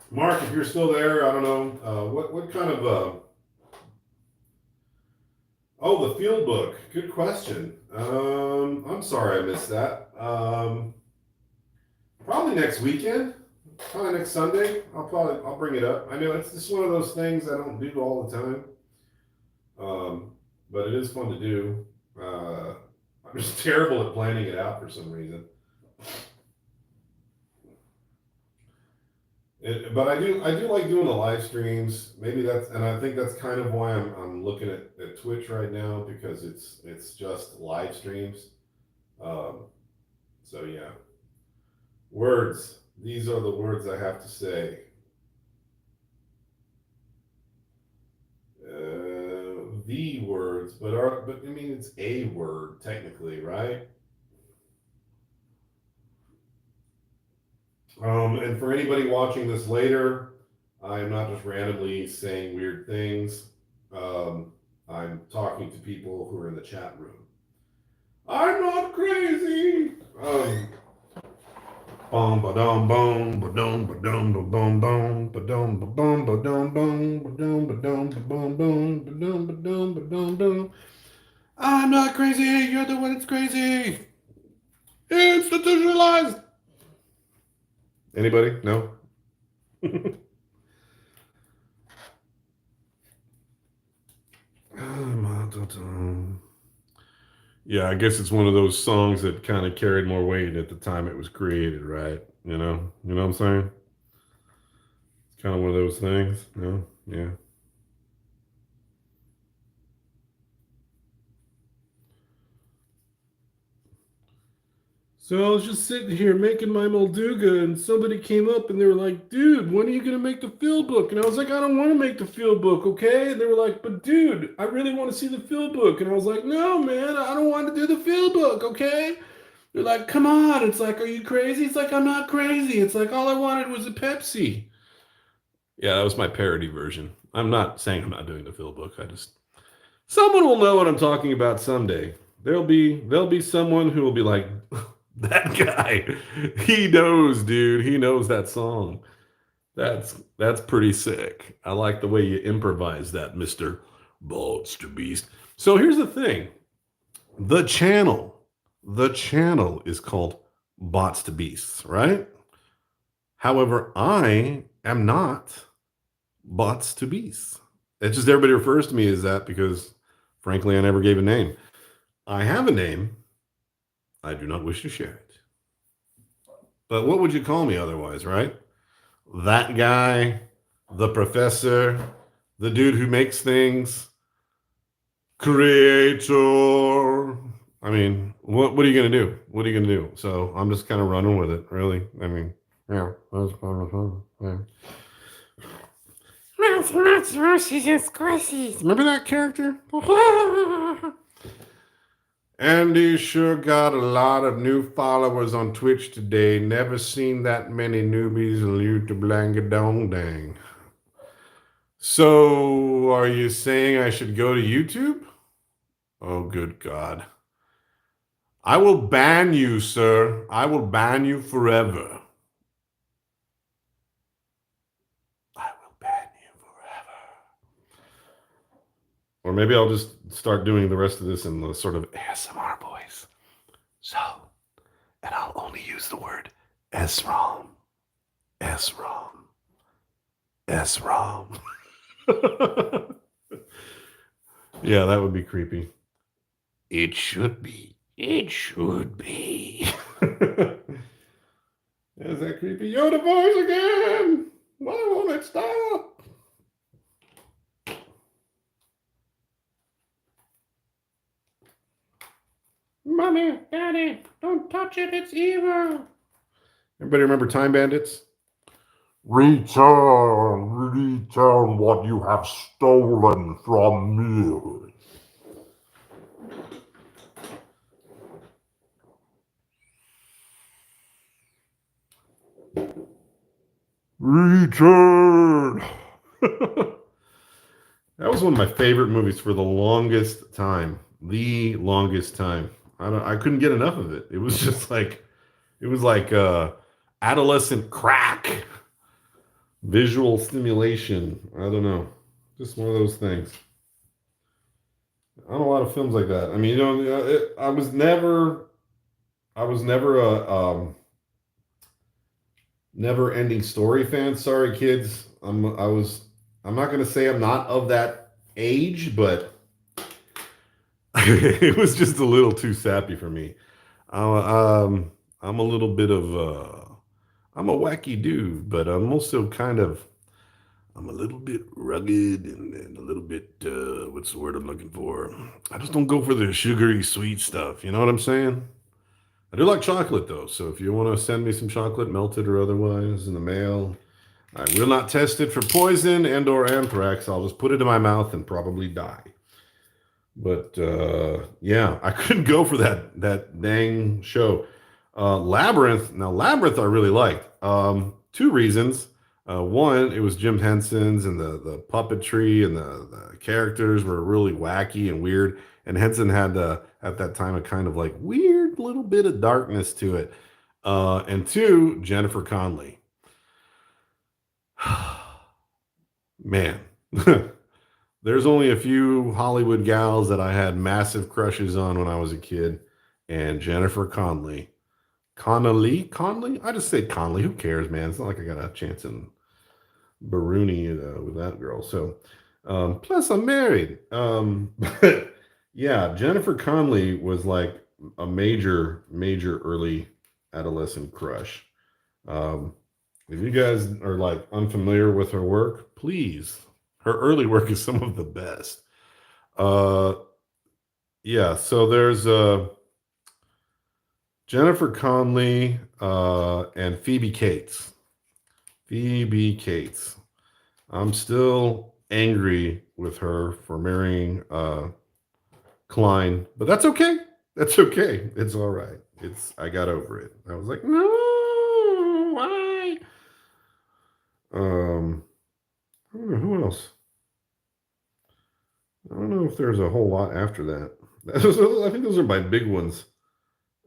Mark, if you're still there, I don't know. What kind of oh, the field book. Good question. I'm sorry I missed that. Probably next weekend. Probably next Sunday. I'll bring it up. I know it's just one of those things I don't do all the time. But it is fun to do. I'm just terrible at planning it out for some reason. But I do like doing the live streams. Maybe that's, and I think that's kind of why I'm looking at Twitch right now, because it's just live streams. So yeah. Words. These are the words I have to say. The words, but I mean it's a word technically, right? And for anybody watching this later, I'm not just randomly saying weird things. I'm talking to people who are in the chat room. I'm not crazy. Bum ba dum bum ba dum ba dum ba bum bum ba dum ba bum ba dum bum ba dum ba dum ba bum bum ba dum ba dum ba dum dum. I'm not crazy. You're the one that's crazy. Institutionalized. Anybody? No. Yeah, I guess it's one of those songs that kind of carried more weight at the time it was created, right? You know what I'm saying? It's kind of one of those things. Yeah. So I was just sitting here making my Molduga, and somebody came up and they were like, dude, when are you going to make the field book? And I was like, I don't want to make the field book, okay? And they were like, but dude, I really want to see the field book. And I was like, no, man, I don't want to do the field book, okay? They're like, come on. It's like, are you crazy? It's like, I'm not crazy. It's like, all I wanted was a Pepsi. Yeah, that was my parody version. I'm not saying I'm not doing the field book. Someone will know what I'm talking about someday. There'll be someone who will be like, that guy, he knows, dude. He knows that song. That's pretty sick. I like the way you improvise that, Mr. Monster Beast. So here's the thing. The channel is called Bots to Beasts, right? However, I am not Bots to Beasts. It's just everybody refers to me as that because, frankly, I never gave a name. I have a name. I do not wish to share it. But what would you call me otherwise, right? That guy, the professor, the dude who makes things, creator. I mean, what are you going to do? What are you going to do? So I'm just kind of running with it, really. I mean, yeah. Remember that character? Andy sure got a lot of new followers on Twitch today. Never seen that many newbies in YouTube Blangadong Dang. So, are you saying I should go to YouTube? Oh, good God. I will ban you, sir. I will ban you forever. I will ban you forever. Or maybe I'll just start doing the rest of this in the sort of ASMR voice. So, and I'll only use the word SROM. SROM. SROM. Yeah, that would be creepy. It should be. It should be. Is that creepy Yoda voice again? Why won't it stop? Mommy, Daddy, don't touch it. It's evil. Everybody remember Time Bandits? Return what you have stolen from me. Return. That was one of my favorite movies for the longest time. The longest time. I couldn't get enough of it. It was just like adolescent crack. Visual stimulation. I don't know. Just one of those things. On a lot of films like that. I mean, I was never a never ending story fan. Sorry, kids. I'm not gonna say I'm not of that age, but it was just a little too sappy for me. I'm a little bit of I'm a wacky dude, but I'm also I'm a little bit rugged and a little bit what's the word I'm looking for? I just don't go for the sugary sweet stuff. You know what I'm saying? I do like chocolate though, so if you want to send me some chocolate, melted or otherwise, in the mail, I will not test it for poison and or anthrax. I'll just put it in my mouth and probably die. But yeah, I couldn't go for that dang show. Labyrinth. Now Labyrinth, I really liked. Two reasons. One, it was Jim Henson's, and the puppetry and the characters were really wacky and weird. And Henson had at that time a kind of like weird little bit of darkness to it. And two, Jennifer Connelly. Man. There's only a few Hollywood gals that I had massive crushes on when I was a kid, and Jennifer Connelly. I just say Connelly. Who cares, man? It's not like I got a chance in Baruni with that girl. So, plus I'm married. But yeah, Jennifer Connelly was like a major early adolescent crush. Um, if you guys are like unfamiliar with her work, please. Her early work is some of the best. Uh, yeah. So there's Jennifer Connelly and Phoebe Cates. Phoebe Cates. I'm still angry with her for marrying Klein, but that's okay. That's okay. It's all right. I got over it. I was like, no, why? I don't know who else. I don't know if there's a whole lot after that. I think those are my big ones.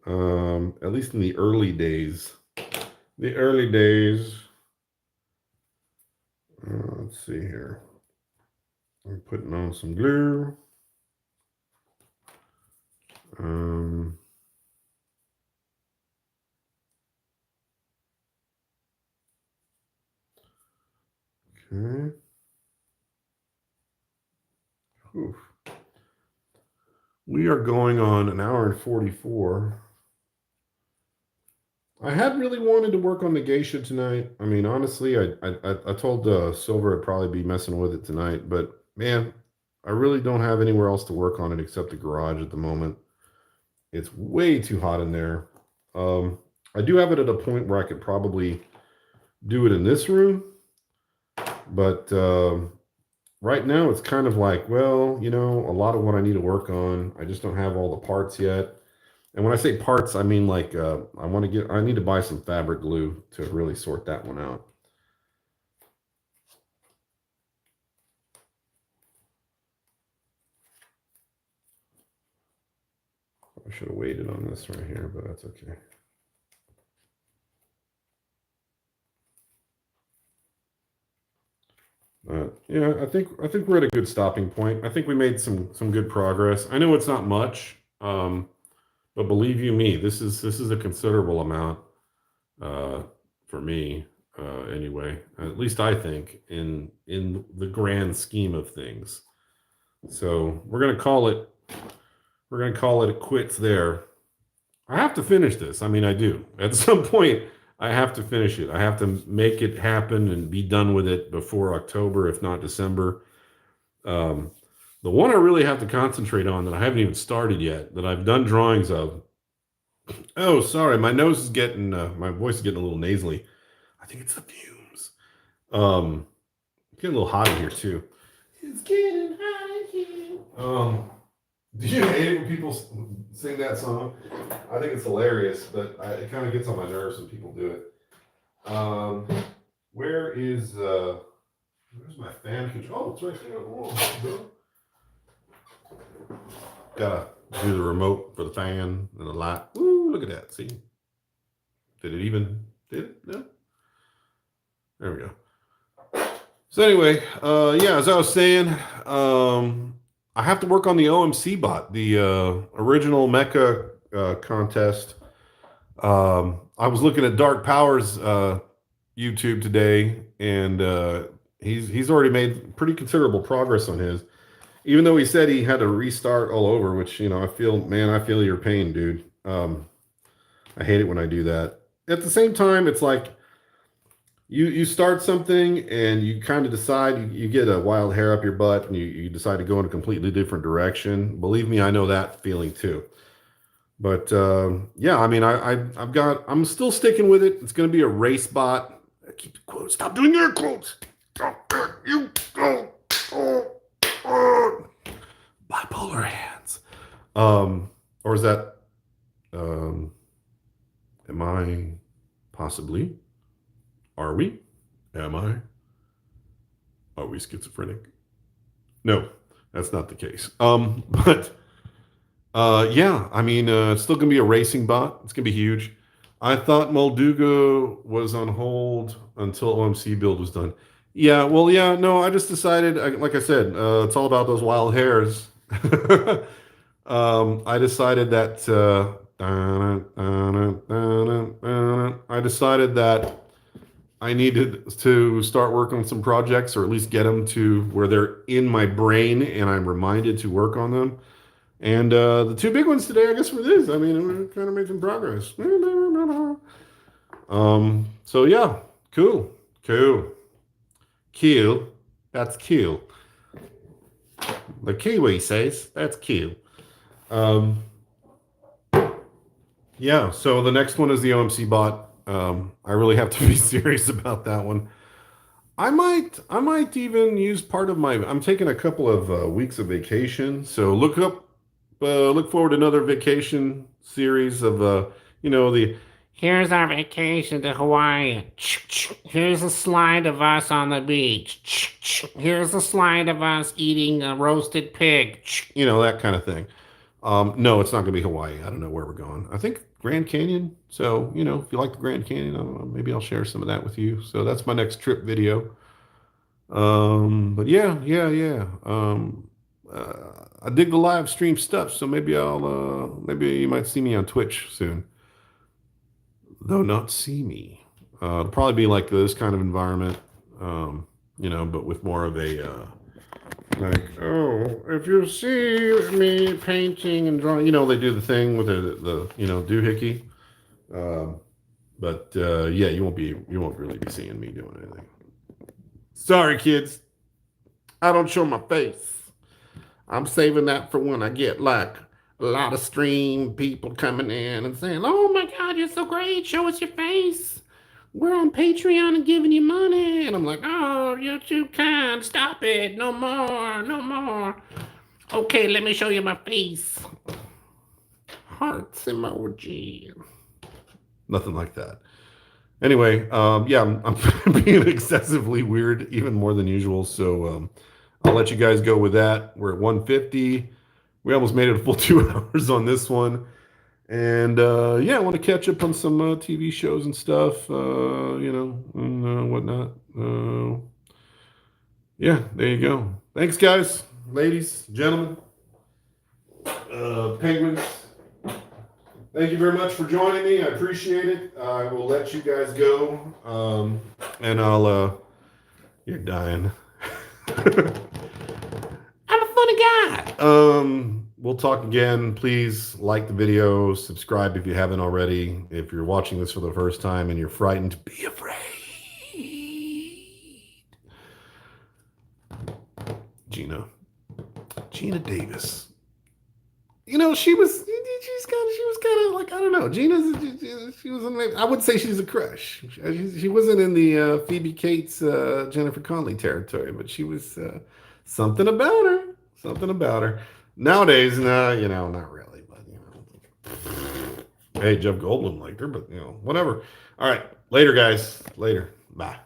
At least in the early days. The early days. Let's see here. I'm putting on some glue. Okay. Oof. We are going on an hour and 44. I had really wanted to work on the geisha tonight. I mean, honestly, I told Silver I'd probably be messing with it tonight, but man, I really don't have anywhere else to work on it except the garage at the moment. It's way too hot in there. I do have it at a point where I could probably do it in this room, but right now it's kind of like, well, a lot of what I need to work on, I just don't have all the parts yet. And when I say parts, I mean like I need to buy some fabric glue to really sort that one out. I should have waited on this right here, but that's okay. Yeah, I think we're at a good stopping point. I think we made some good progress. I know it's not much, but believe you me, this is a considerable amount uh, for me anyway. At least I think in the grand scheme of things. So we're gonna call it quits there. I have to finish this. I mean, I do. At some point, I have to finish it. I have to make it happen and be done with it before October, if not December. Um, the one I really have to concentrate on that I haven't even started yet, that I've done drawings of. Oh, sorry, my voice is getting a little nasally. I think it's the fumes. It's getting a little hot in here too. It's getting hot in here. Do you hate it when people sing that song? I think it's hilarious, but it kind of gets on my nerves when people do it. Where is where's my fan control? Oh, it's right there on the wall. Gotta do the remote for the fan and the light. Ooh, look at that. See? Did it? No? There we go. So anyway, yeah, as I was saying, I have to work on the OMC bot, the original mecha contest. I was looking at Dark Powers YouTube today, and he's already made pretty considerable progress on his. Even though he said he had to restart all over, which I feel your pain, dude. I hate it when I do that. At the same time, it's like you start something and you kind of decide you get a wild hair up your butt and you decide to go in a completely different direction. Believe me, I know that feeling too. But yeah, I mean, I'm still sticking with it. It's going to be a race bot. I keep the quotes. Stop doing air quotes. Stop it. You go. Bipolar hands. Or is that? Um, am I possibly? Are we? Am I? Are we schizophrenic? No, that's not the case. But yeah, I mean, it's still gonna be a racing bot. It's gonna be huge. I thought Molduga was on hold until OMC build was done. Yeah, well, yeah, no, I just decided, like I said, it's all about those wild hairs. I decided that I decided that I needed to start working on some projects, or at least get them to where they're in my brain and I'm reminded to work on them. And the two big ones today, I guess, were this. I mean, we kind of made some progress. So yeah, cool, cool, cool. That's cool. The Kiwi says that's cool. Um, yeah. So the next one is the OMC bot. I really have to be serious about that one. I might even use part of my. I'm taking a couple of weeks of vacation, so look forward to another vacation series of the. Here's our vacation to Hawaii. Here's a slide of us on the beach. Here's a slide of us eating a roasted pig. That kind of thing. No, it's not going to be Hawaii. I don't know where we're going. I think Grand Canyon. So, if you like the Grand Canyon, I don't know, maybe I'll share some of that with you. So that's my next trip video. But yeah, yeah, yeah. I dig the live stream stuff, so maybe you might see me on Twitch soon. Though not see me. It'll probably be like this kind of environment, but with more of a like, oh, if you see me painting and drawing, they do the thing with the doohickey. But yeah, you won't really be seeing me doing anything. Sorry, kids. I don't show my face. I'm saving that for when I get like a lot of stream people coming in and saying, "Oh my God, you're so great! Show us your face." we're on Patreon and giving you money. And I'm like, oh, you're too kind. Stop it. No more. No more. Okay, let me show you my face. Hearts emoji. Nothing like that. Anyway, yeah, I'm being excessively weird, even more than usual. So I'll let you guys go with that. We're at 150. We almost made it a full 2 hours on this one. And yeah, I want to catch up on some TV shows and stuff, and whatnot. Yeah, there you go. Thanks, guys, ladies, gentlemen, penguins. Thank you very much for joining me. I appreciate it. I will let you guys go, and you're dying. I'm a funny guy. We'll talk again. Please like the video, subscribe if you haven't already. If you're watching this for the first time and you're frightened, be afraid. Gina Davis. She was kind of like, I don't know. She was amazing. I would say she's a crush. She wasn't in the Phoebe Cates, Jennifer Connelly territory, but she was something about her. Something about her. Nowadays, no, not really. But hey, Jeff Goldblum liked her, but whatever. All right, later, guys. Later. Bye.